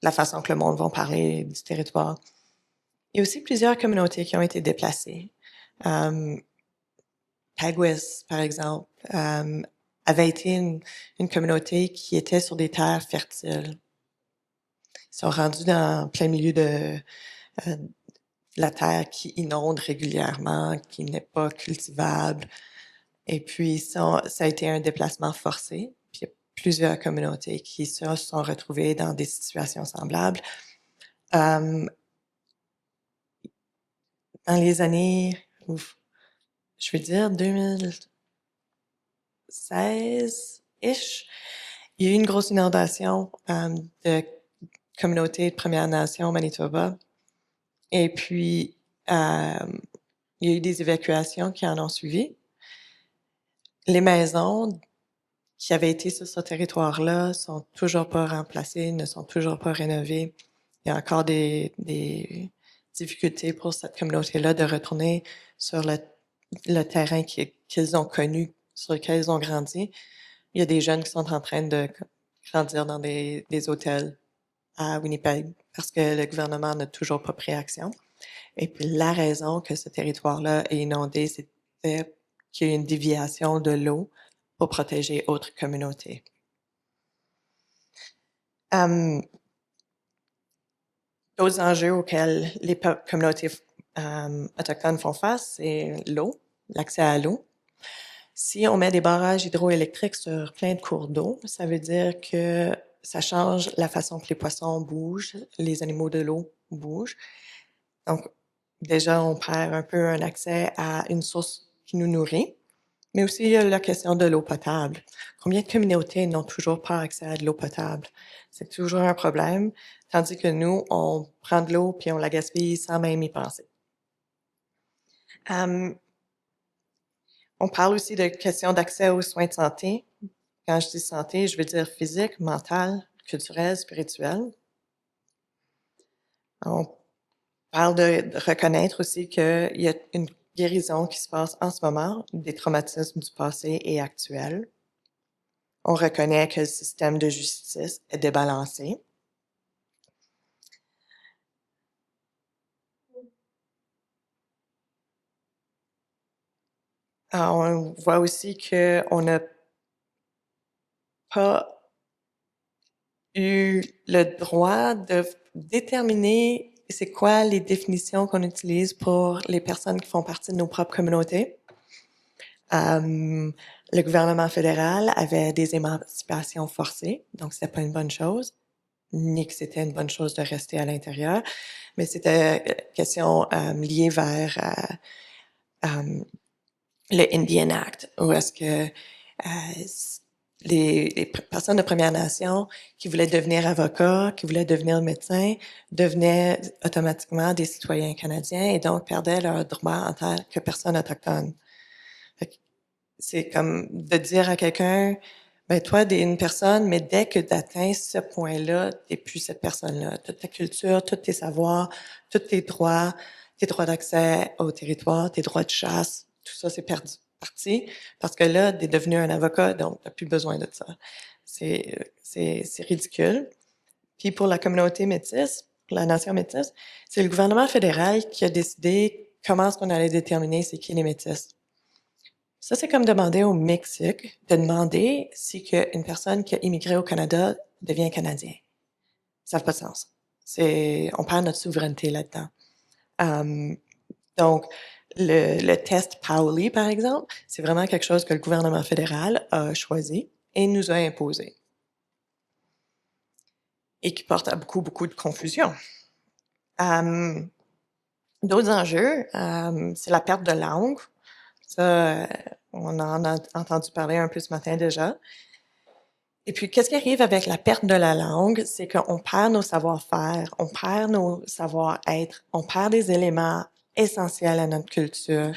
la façon que le monde va parler du territoire. Il y a aussi plusieurs communautés qui ont été déplacées. Pagwis, par exemple, avait été une communauté qui était sur des terres fertiles. Ils sont rendus dans plein milieu de la terre qui inonde régulièrement, qui n'est pas cultivable. Et puis, ça a été un déplacement forcé. Puis, il y a plusieurs communautés qui se sont retrouvées dans des situations semblables. Dans les années, je veux dire 2016-ish, il y a eu une grosse inondation de communautés de Premières Nations au Manitoba. Et puis, il y a eu des évacuations qui en ont suivi. Les maisons qui avaient été sur ce territoire-là sont toujours pas remplacées, ne sont toujours pas rénovées. Il y a encore des difficultés pour cette communauté-là de retourner sur le terrain qu'ils ont connu, sur lequel ils ont grandi. Il y a des jeunes qui sont en train de grandir dans des hôtels à Winnipeg parce que le gouvernement n'a toujours pas pris action. Et puis la raison que ce territoire-là est inondé, c'était qu'il y a eu une déviation de l'eau pour protéger autres communautés. Euh, D'autres enjeux auxquels les communautés autochtones font face, c'est l'eau, l'accès à l'eau. Si on met des barrages hydroélectriques sur plein de cours d'eau, ça veut dire que ça change la façon que les poissons bougent, les animaux de l'eau bougent. Donc, déjà, on perd un peu un accès à une source qui nous nourrit, mais aussi il y a la question de l'eau potable. Combien de communautés n'ont toujours pas accès à de l'eau potable? C'est toujours un problème, tandis que nous, on prend de l'eau puis on la gaspille sans même y penser. On parle aussi de questions d'accès aux soins de santé. Quand je dis santé, je veux dire physique, mentale, culturelle, spirituelle. On parle de reconnaître aussi qu'il y a une guérison qui se passe en ce moment des traumatismes du passé et actuel. On reconnaît que le système de justice est débalancé. On voit aussi qu'on n'a pas eu le droit de déterminer c'est quoi les définitions qu'on utilise pour les personnes qui font partie de nos propres communautés. Le gouvernement fédéral avait des émancipations forcées, donc c'était pas une bonne chose, ni que c'était une bonne chose de rester à l'intérieur, mais c'était question liée vers le Indian Act, où est-ce que les personnes de Première Nation qui voulaient devenir avocats, qui voulaient devenir médecins, devenaient automatiquement des citoyens canadiens et donc perdaient leurs droits en tant que personnes autochtones. C'est comme de dire à quelqu'un, ben toi, t'es une personne, mais dès que tu atteins ce point-là, t'es plus cette personne-là. Toute ta culture, tous tes savoirs, tous tes droits d'accès au territoire, tes droits de chasse, tout ça, c'est perdu, parti, parce que là, t'es devenu un avocat, donc t'as plus besoin de ça. C'est ridicule. Puis pour la communauté métisse, pour la nation métisse, c'est le gouvernement fédéral qui a décidé comment est-ce qu'on allait déterminer c'est qui les métis. Ça, c'est comme demander au Mexique de demander si une personne qui a immigré au Canada devient canadien. Ça n'a pas de sens. On perd notre souveraineté là-dedans. Donc, le test Paoli, par exemple, c'est vraiment quelque chose que le gouvernement fédéral a choisi et nous a imposé. Et qui porte à beaucoup, beaucoup de confusion. D'autres enjeux, c'est la perte de langue. Ça, on en a entendu parler un peu ce matin déjà. Et puis, qu'est-ce qui arrive avec la perte de la langue, c'est qu'on perd nos savoir-faire, on perd nos savoir-être, on perd des éléments essentiels à notre culture.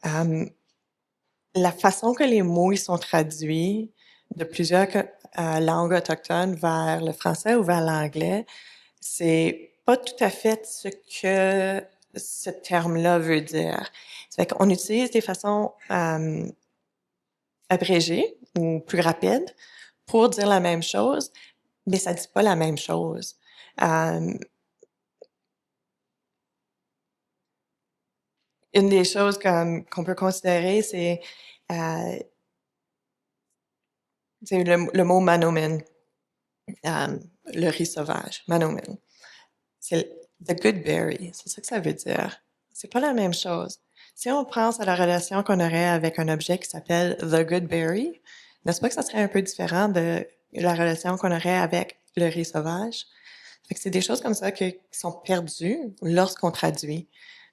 La façon que les mots ils sont traduits de plusieurs langues autochtones vers le français ou vers l'anglais, c'est pas tout à fait ce que ce terme-là veut dire. Ça fait qu'on utilise des façons abrégées ou plus rapides pour dire la même chose, mais ça dit pas la même chose. Une des choses qu'on peut considérer, c'est le mot manomin, le riz sauvage, manomin. C'est the good berry, c'est ça que ça veut dire. C'est pas la même chose. Si on pense à la relation qu'on aurait avec un objet qui s'appelle the good berry, n'est-ce pas que ça serait un peu différent de la relation qu'on aurait avec le riz sauvage? Fait que c'est des choses comme ça qui sont perdues lorsqu'on traduit,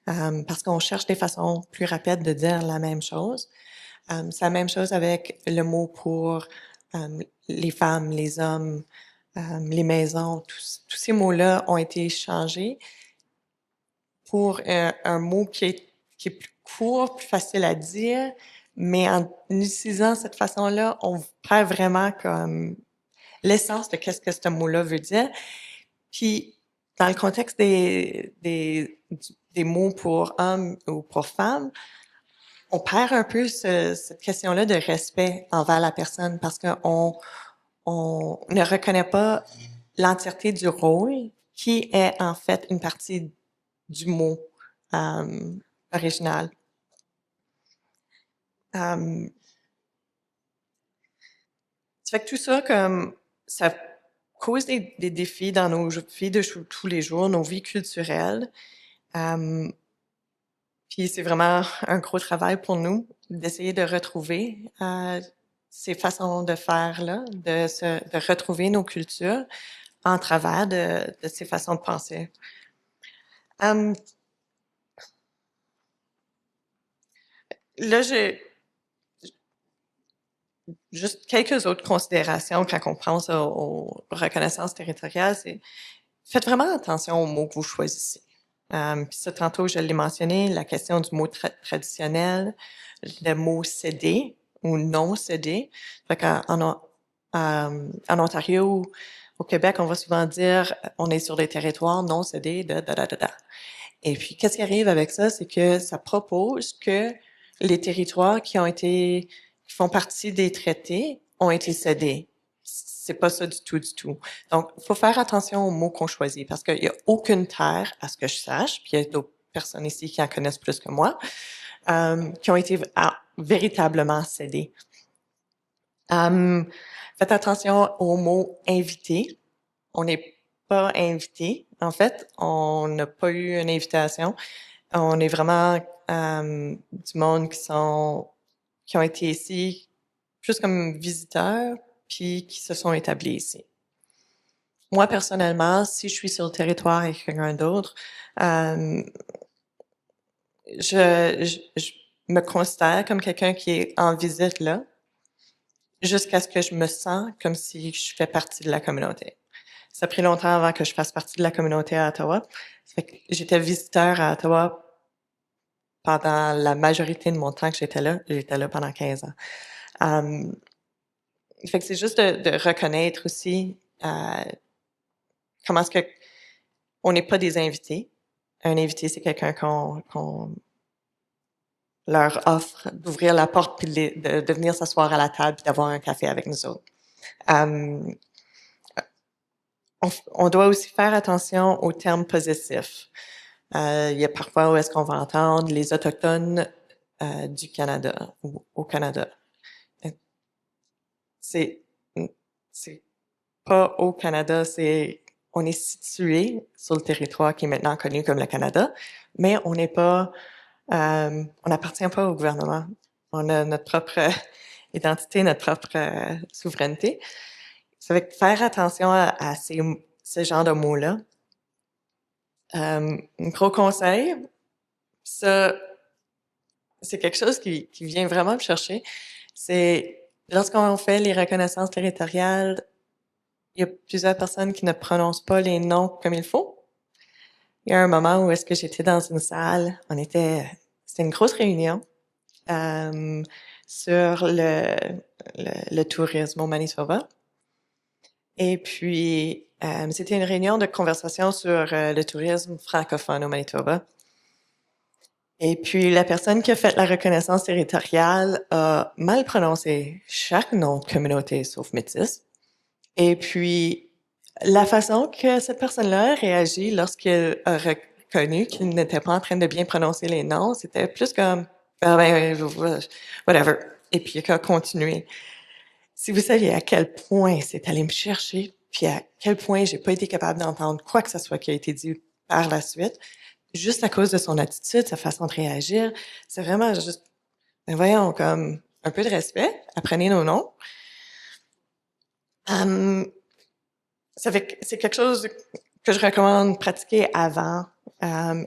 parce qu'on cherche des façons plus rapides de dire la même chose. C'est la même chose avec le mot pour les femmes, les hommes, les maisons. Tous ces mots-là ont été changés pour un mot qui est plus court, plus facile à dire, mais en utilisant cette façon-là, on perd vraiment comme l'essence de qu'est-ce que ce mot-là veut dire. Puis, dans le contexte des mots pour homme ou pour femme, on perd un peu cette question-là de respect envers la personne parce qu'on ne reconnaît pas l'entièreté du rôle qui est en fait une partie du mot original. Ça fait que tout ça, comme ça cause des défis dans nos vies de tous les jours, nos vies culturelles. Puis c'est vraiment un gros travail pour nous d'essayer de retrouver ces façons de faire-là, de retrouver nos cultures en travers de ces façons de penser. Là, j'ai juste quelques autres considérations quand on pense aux reconnaissances territoriales. C'est faites vraiment attention aux mots que vous choisissez. Puis ça, tantôt, je l'ai mentionné, la question du mot traditionnel, le mot cédé ou non cédé. Fait en Ontario, au Québec, on va souvent dire on est sur des territoires non cédés, Et puis, qu'est-ce qui arrive avec ça, c'est que ça propose que les territoires qui font partie des traités ont été cédés. C'est pas ça du tout, du tout. Donc, il faut faire attention aux mots qu'on choisit parce qu'il y a aucune terre, à ce que je sache, puis il y a d'autres personnes ici qui en connaissent plus que moi, qui ont été véritablement cédées. Faites attention aux mots invité. On n'est pas invité. En fait, on n'a pas eu une invitation. On est vraiment du monde qui ont été ici plus comme visiteurs, puis qui se sont établis ici. Moi, personnellement, si je suis sur le territoire avec quelqu'un d'autre, je me considère comme quelqu'un qui est en visite là, jusqu'à ce que je me sens comme si je fais partie de la communauté. Ça a pris longtemps avant que je fasse partie de la communauté à Ottawa. Ça fait que j'étais visiteur à Ottawa pendant la majorité de mon temps que j'étais là. J'étais là pendant 15 ans. Fait que c'est juste de reconnaître aussi comment est-ce que on n'est pas des invités. Un invité, c'est quelqu'un qu'on leur offre d'ouvrir la porte puis de venir s'asseoir à la table puis d'avoir un café avec nous autres. On doit aussi faire attention aux termes positifs. Il y a parfois où est-ce qu'on va entendre les Autochtones du Canada ou au Canada. C'est pas au Canada, on est situé sur le territoire qui est maintenant connu comme le Canada, mais on n'est pas, on n'appartient pas au gouvernement. On a notre propre identité, notre propre souveraineté. Ça veut faire attention à ce genre de mots-là. Un gros conseil, ça, c'est quelque chose qui vient vraiment me chercher. C'est lorsqu'on fait les reconnaissances territoriales, il y a plusieurs personnes qui ne prononcent pas les noms comme il faut. Il y a un moment où est-ce que j'étais dans une salle, c'était une grosse réunion sur le tourisme au Manitoba. Et puis, c'était une réunion de conversation sur le tourisme francophone au Manitoba. Et puis, la personne qui a fait la reconnaissance territoriale a mal prononcé chaque nom de communauté sauf métis. Et puis, la façon que cette personne-là a réagi lorsqu'elle a reconnu qu'il n'était pas en train de bien prononcer les noms, c'était plus comme ah ben, whatever. Et puis, il a continué. Si vous saviez à quel point c'est allé me chercher, puis à quel point j'ai pas été capable d'entendre quoi que ce soit qui a été dit par la suite, juste à cause de son attitude, sa façon de réagir, c'est vraiment juste, ben voyons, comme un peu de respect, apprenez nos noms. Ça fait que c'est quelque chose que je recommande de pratiquer avant.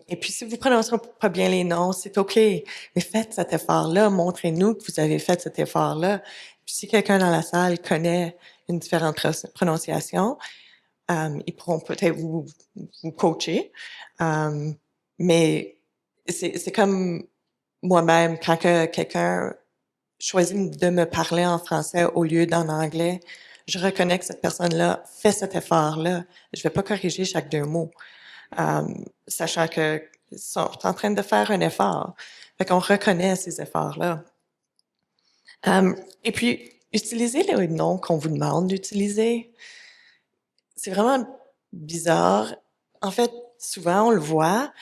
Et puis, si vous prononcez pas bien les noms, c'est OK. Mais faites cet effort-là. Montrez-nous que vous avez fait cet effort-là. Puis, si quelqu'un dans la salle connaît une différente prononciation, ils pourront peut-être vous coacher. Mais c'est comme moi-même, quand que quelqu'un choisit de me parler en français au lieu d'en anglais, je reconnais que cette personne-là fait cet effort-là. Je vais pas corriger chaque deux mots, sachant que sont en train de faire un effort. Fait qu'on reconnaît ces efforts-là. Et puis, utilisez les noms qu'on vous demande d'utiliser. C'est vraiment bizarre. En fait, souvent, on le voit,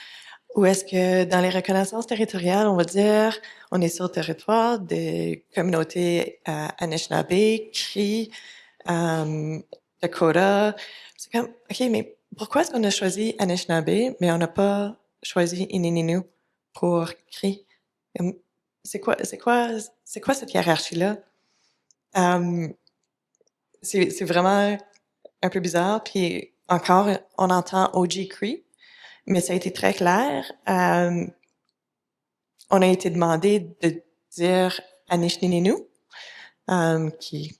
où est-ce que dans les reconnaissances territoriales, on va dire, on est sur le territoire des communautés Anishinaabe, Cri, Dakota. C'est comme, OK, mais pourquoi est-ce qu'on a choisi Anishinaabe, mais on n'a pas choisi Inininu pour Cri? C'est quoi cette hiérarchie-là? C'est vraiment un peu bizarre. Puis encore, on entend OG Cree, mais ça a été très clair. On a été demandé de dire Anishinaabe, qui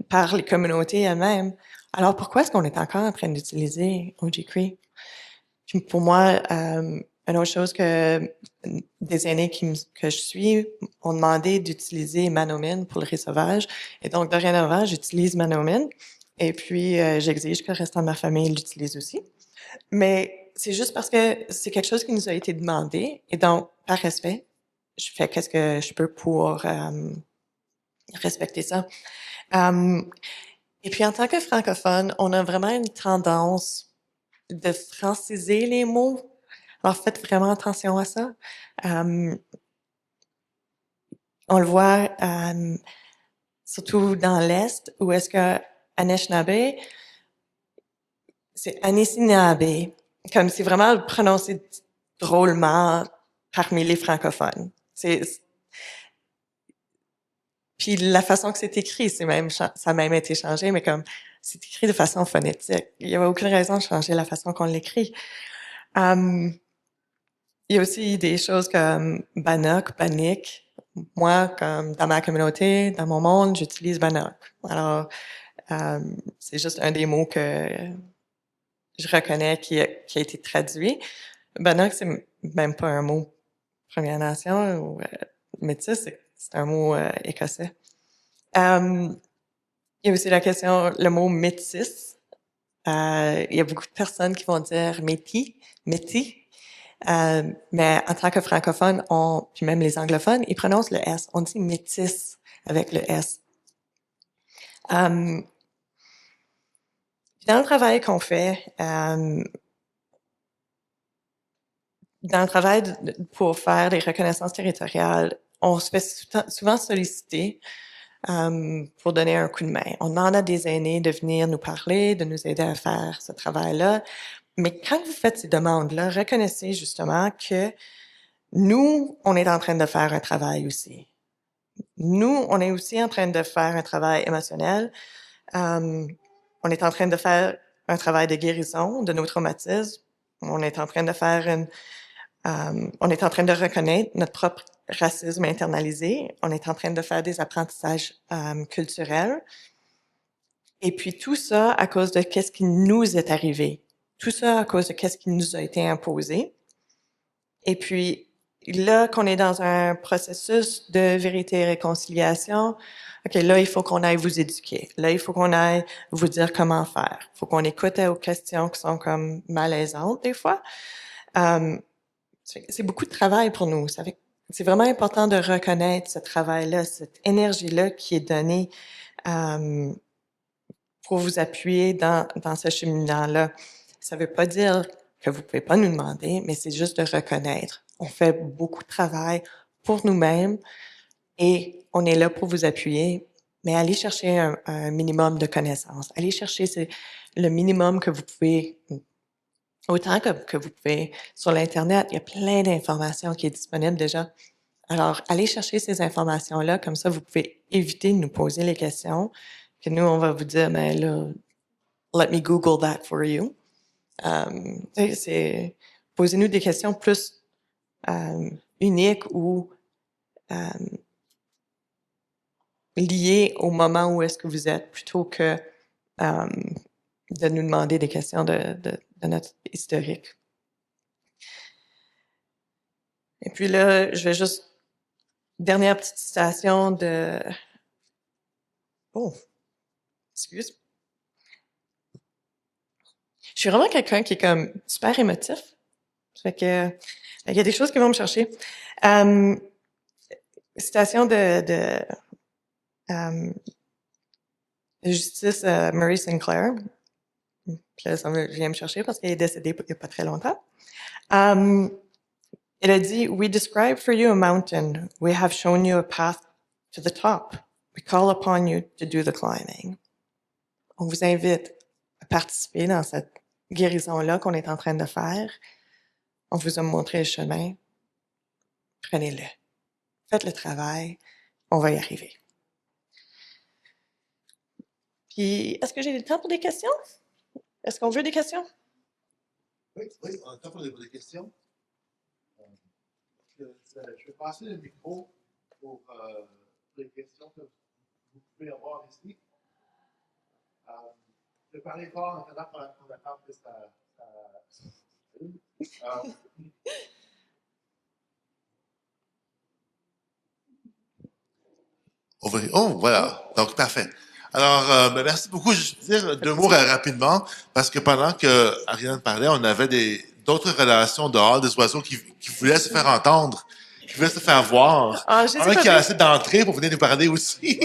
par les communautés elles-mêmes. Alors pourquoi est-ce qu'on est encore en train d'utiliser OG Cree? Puis pour moi, une autre chose que des aînés que je suis ont demandé d'utiliser Manomin pour le riz sauvage. Et donc, dorénavant, j'utilise Manomin. Et puis, j'exige que le restant de ma famille l'utilise aussi. Mais c'est juste parce que c'est quelque chose qui nous a été demandé. Et donc, par respect, je fais qu'est-ce que je peux pour respecter ça. Et puis, en tant que francophone, on a vraiment une tendance de franciser les mots. Alors, faites vraiment attention à ça. On le voit surtout dans l'Est, où est-ce que Anishinaabe, c'est Anishinaabe, comme c'est vraiment prononcé drôlement parmi les francophones. Puis la façon que c'est écrit, ça a même été changé, mais comme c'est écrit de façon phonétique. Il n'y avait aucune raison de changer la façon qu'on l'écrit. Il y a aussi des choses comme Bannock, Bannick. Moi, comme dans ma communauté, dans mon monde, j'utilise Bannock. Alors, c'est juste un des mots que je reconnais qui a été traduit. Bannock, c'est même pas un mot Première Nation ou métis, c'est un mot écossais. Il y a aussi la question, le mot métis. Il y a beaucoup de personnes qui vont dire métis. Mais en tant que francophone, puis même les anglophones, ils prononcent le S. On dit métis avec le S. Dans le travail qu'on fait, pour faire des reconnaissances territoriales, on se fait souvent solliciter pour donner un coup de main. On demande à des aînés de venir nous parler, de nous aider à faire ce travail-là. Mais quand vous faites ces demandes-là, reconnaissez justement que nous, on est en train de faire un travail aussi. Nous, on est aussi en train de faire un travail émotionnel. On est en train de faire un travail de guérison de nos traumatismes. On est en train de faire on est en train de reconnaître notre propre racisme internalisé. On est en train de faire des apprentissages culturels. Et puis tout ça à cause de qu'est-ce qui nous est arrivé. Tout ça à cause de qu'est-ce qui nous a été imposé. Et puis là, qu'on est dans un processus de vérité et réconciliation, OK, là, il faut qu'on aille vous éduquer. Là, il faut qu'on aille vous dire comment faire. Il faut qu'on écoute aux questions qui sont comme malaisantes des fois. C'est beaucoup de travail pour nous. C'est vraiment important de reconnaître ce travail-là, cette énergie-là qui est donnée pour vous appuyer dans ce cheminement-là. Ça ne veut pas dire que vous pouvez pas nous demander, mais c'est juste de reconnaître. On fait beaucoup de travail pour nous-mêmes et on est là pour vous appuyer, mais allez chercher un minimum de connaissances. Allez chercher le minimum que vous pouvez, autant que vous pouvez. Sur l'Internet, il y a plein d'informations qui est disponible déjà. Alors, allez chercher ces informations-là, comme ça, vous pouvez éviter de nous poser les questions, que nous, on va vous dire, mais là, let me Google that for you. Posez-nous des questions plus uniques ou liées au moment où est-ce que vous êtes, plutôt que de nous demander des questions de notre historique. Et puis là, je vais juste... Dernière petite citation de... Oh, excuse. Je suis vraiment quelqu'un qui est comme super émotif. Fait que il y a des choses qui vont me chercher. Citation de Justice Murray Sinclair. Puis là, ça vient me chercher parce qu'elle est décédée il n'y a pas très longtemps. Elle a dit, "We describe for you a mountain. We have shown you a path to the top. We call upon you to do the climbing." on vous invite à participer dans cette guérison-là qu'on est en train de faire. On vous a montré le chemin. Prenez-le. Faites le travail. On va y arriver. Puis, est-ce que j'ai le temps pour des questions? Est-ce qu'on veut des questions? Oui, on a le temps pour des questions. Je vais passer le micro pour les questions que vous pouvez avoir ici. Je vais parler fort en attendant qu'on attende que ça oh, voilà. Donc, parfait. Alors, merci beaucoup. Je vais dire deux mots rapidement, parce que pendant que Ariane parlait, on avait d'autres relations dehors, des oiseaux qui voulaient se faire entendre, qui voulaient se faire voir. Un qui a assez d'entrée pour venir nous parler aussi.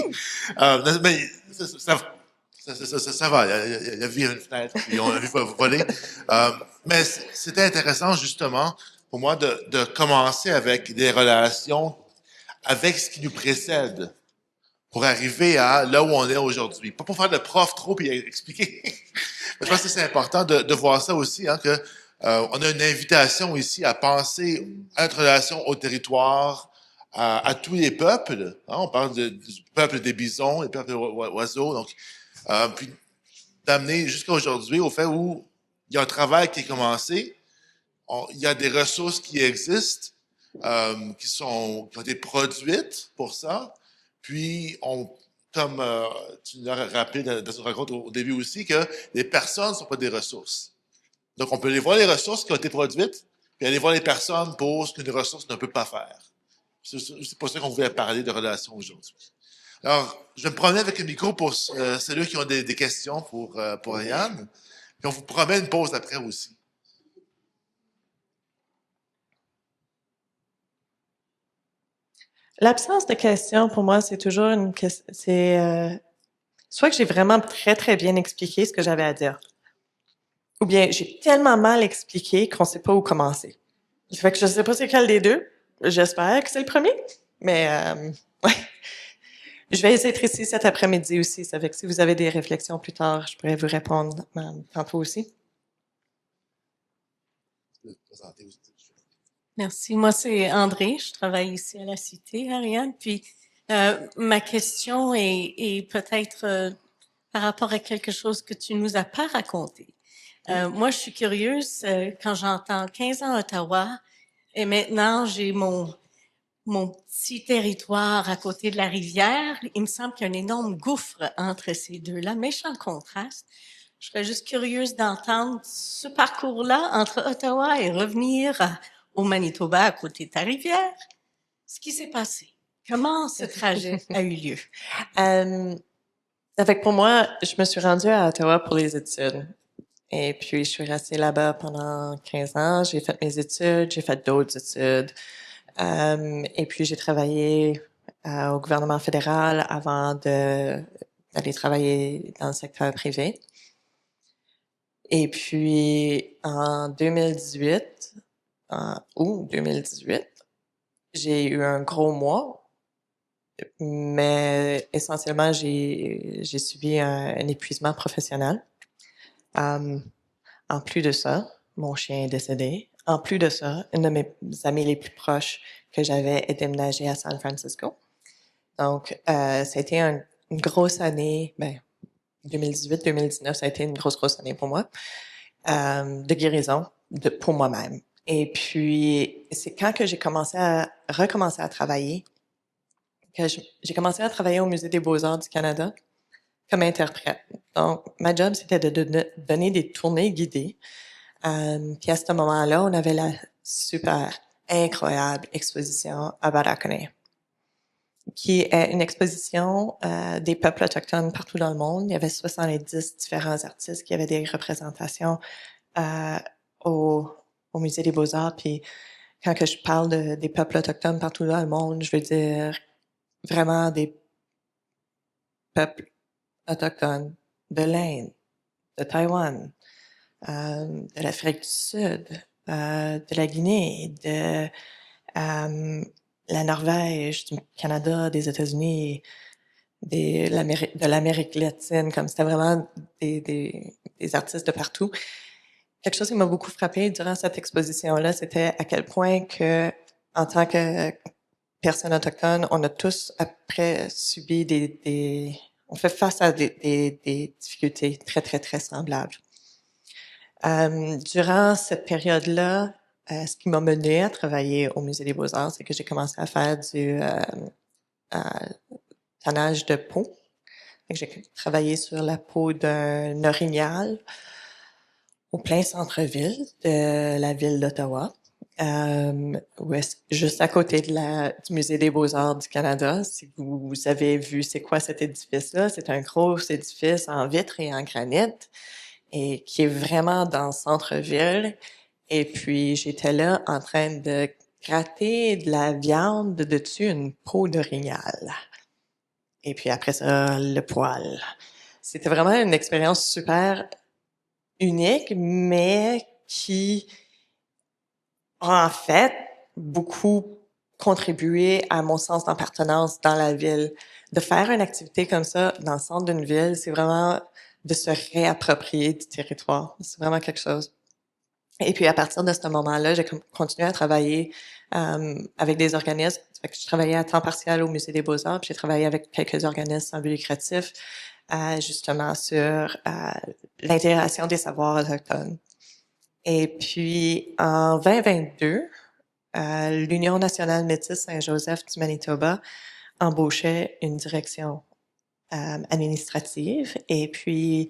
Mais ça va. Il a vu une fenêtre, puis on a vu voler. Mais c'était intéressant, justement, pour moi, de commencer avec des relations avec ce qui nous précède, pour arriver à là où on est aujourd'hui. Pas pour faire le prof trop et expliquer. Mais je pense que c'est important de voir ça aussi, hein, que on a une invitation ici à penser à notre relation au territoire, à tous les peuples. Hein, on parle du peuple des bisons, les peuples des oiseaux. Donc, puis d'amener jusqu'à aujourd'hui au fait où il y a un travail qui est commencé, il y a des ressources qui existent, qui ont été produites pour ça. Puis, comme tu nous as rappelé dans une rencontre au début aussi, que les personnes ne sont pas des ressources. Donc, on peut aller voir les ressources qui ont été produites, puis aller voir les personnes pour ce qu'une ressource ne peut pas faire. C'est pour ça qu'on voulait parler de relations aujourd'hui. Alors, je vais me promener avec le micro pour ceux qui ont des questions pour Yann. Puis on vous promet une pause après aussi. L'absence de questions, pour moi, c'est toujours une question. Soit que j'ai vraiment très, très bien expliqué ce que j'avais à dire, ou bien j'ai tellement mal expliqué qu'on ne sait pas où commencer. Ça fait que je ne sais pas c'est quel des deux. J'espère que c'est le premier, mais ouais. Je vais être ici cet après-midi aussi. Ça fait que si vous avez des réflexions plus tard, je pourrais vous répondre tantôt aussi. Merci. Moi, c'est André. Je travaille ici à la Cité, Ariane. Puis, ma question est peut-être par rapport à quelque chose que tu nous as pas raconté. Moi, je suis curieuse quand j'entends 15 ans à Ottawa et maintenant j'ai mon petit territoire à côté de la rivière. Il me semble qu'il y a un énorme gouffre entre ces deux-là, méchant contraste. Je serais juste curieuse d'entendre ce parcours-là entre Ottawa et revenir au Manitoba à côté de ta rivière. Ce qui s'est passé. Comment ce trajet a eu lieu? Ça fait que pour moi, je me suis rendue à Ottawa pour les études. Et puis, je suis restée là-bas pendant 15 ans. J'ai fait mes études, j'ai fait d'autres études. Et puis, j'ai travaillé au gouvernement fédéral avant d'aller travailler dans le secteur privé. Et puis, en 2018, en août 2018, j'ai eu un gros mois, mais essentiellement, j'ai subi un épuisement professionnel. En plus de ça, mon chien est décédé. En plus de ça, une de mes amies les plus proches que j'avais est déménagée à San Francisco. Donc, ça a été une grosse année, 2018-2019, ça a été une grosse année pour moi, de guérison pour moi-même. Et puis, c'est quand que j'ai recommencé à travailler, que j'ai commencé à travailler au Musée des Beaux-Arts du Canada comme interprète. Donc, ma job, c'était de donner des tournées guidées. Puis à ce moment-là, on avait la super incroyable exposition à Barakone, qui est une exposition des peuples autochtones partout dans le monde. Il y avait 70 différents artistes qui avaient des représentations au Musée des Beaux-Arts. Puis quand que je parle des peuples autochtones partout dans le monde, je veux dire vraiment des peuples autochtones de l'Inde, de Taïwan, de l'Afrique du Sud, de la Guinée, de la Norvège, du Canada, des États-Unis, de l'Amérique latine, comme c'était vraiment des artistes de partout. Quelque chose qui m'a beaucoup frappé durant cette exposition-là, c'était à quel point que, en tant que personnes autochtones, on a tous après subi on fait face à des difficultés très, très, très semblables. Durant cette période-là, ce qui m'a mené à travailler au Musée des Beaux-Arts, c'est que j'ai commencé à faire du tannage de peau. J'ai travaillé sur la peau d'un orignal au plein centre-ville de la ville d'Ottawa. Juste à côté du Musée des Beaux-Arts du Canada. Si vous avez vu c'est quoi cet édifice-là, c'est un gros édifice en vitre et en granit et qui est vraiment dans le centre-ville. Et puis, j'étais là en train de gratter de la viande de dessus une peau d'orignal. Et puis après ça, le poil. C'était vraiment une expérience super unique, mais qui a en fait beaucoup contribué à mon sens d'appartenance dans la ville. De faire une activité comme ça dans le centre d'une ville, c'est vraiment de se réapproprier du territoire. C'est vraiment quelque chose. Et puis à partir de ce moment-là, j'ai continué à travailler avec des organismes. Fait que je travaillais à temps partiel au Musée des Beaux-Arts, puis j'ai travaillé avec quelques organismes sans but lucratif, justement sur l'intégration des savoirs autochtones. Et puis en 2022, l'Union nationale métisse Saint-Joseph du Manitoba embauchait une direction administrative. Et puis,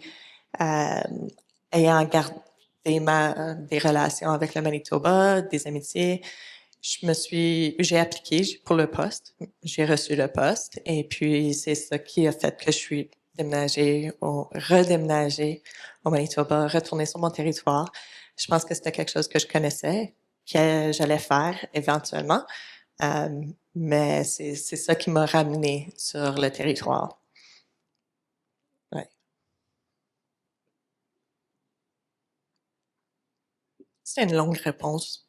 ayant gardé des relations avec le Manitoba, des amitiés, j'ai appliqué pour le poste, j'ai reçu le poste, et puis c'est ça qui a fait que je suis redéménagée au Manitoba, retournée sur mon territoire. Je pense que c'était quelque chose que je connaissais, que j'allais faire éventuellement, mais c'est ça qui m'a ramené sur le territoire. Ouais. C'est une longue réponse.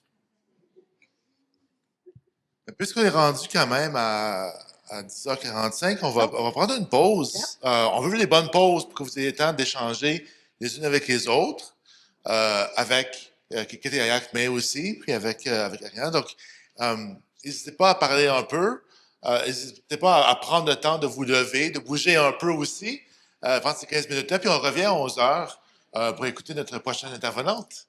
Puisqu'on est rendu quand même à 10h45, on va prendre une pause. On veut les bonnes pauses pour que vous ayez le temps d'échanger les unes avec les autres, avec Kékétéayak, mais aussi, puis avec Ariane. Donc, n'hésitez pas à parler un peu. N'hésitez pas à prendre le temps de vous lever, de bouger un peu aussi, prendre ces 15 minutes-là, puis on revient à 11h pour écouter notre prochaine intervenante.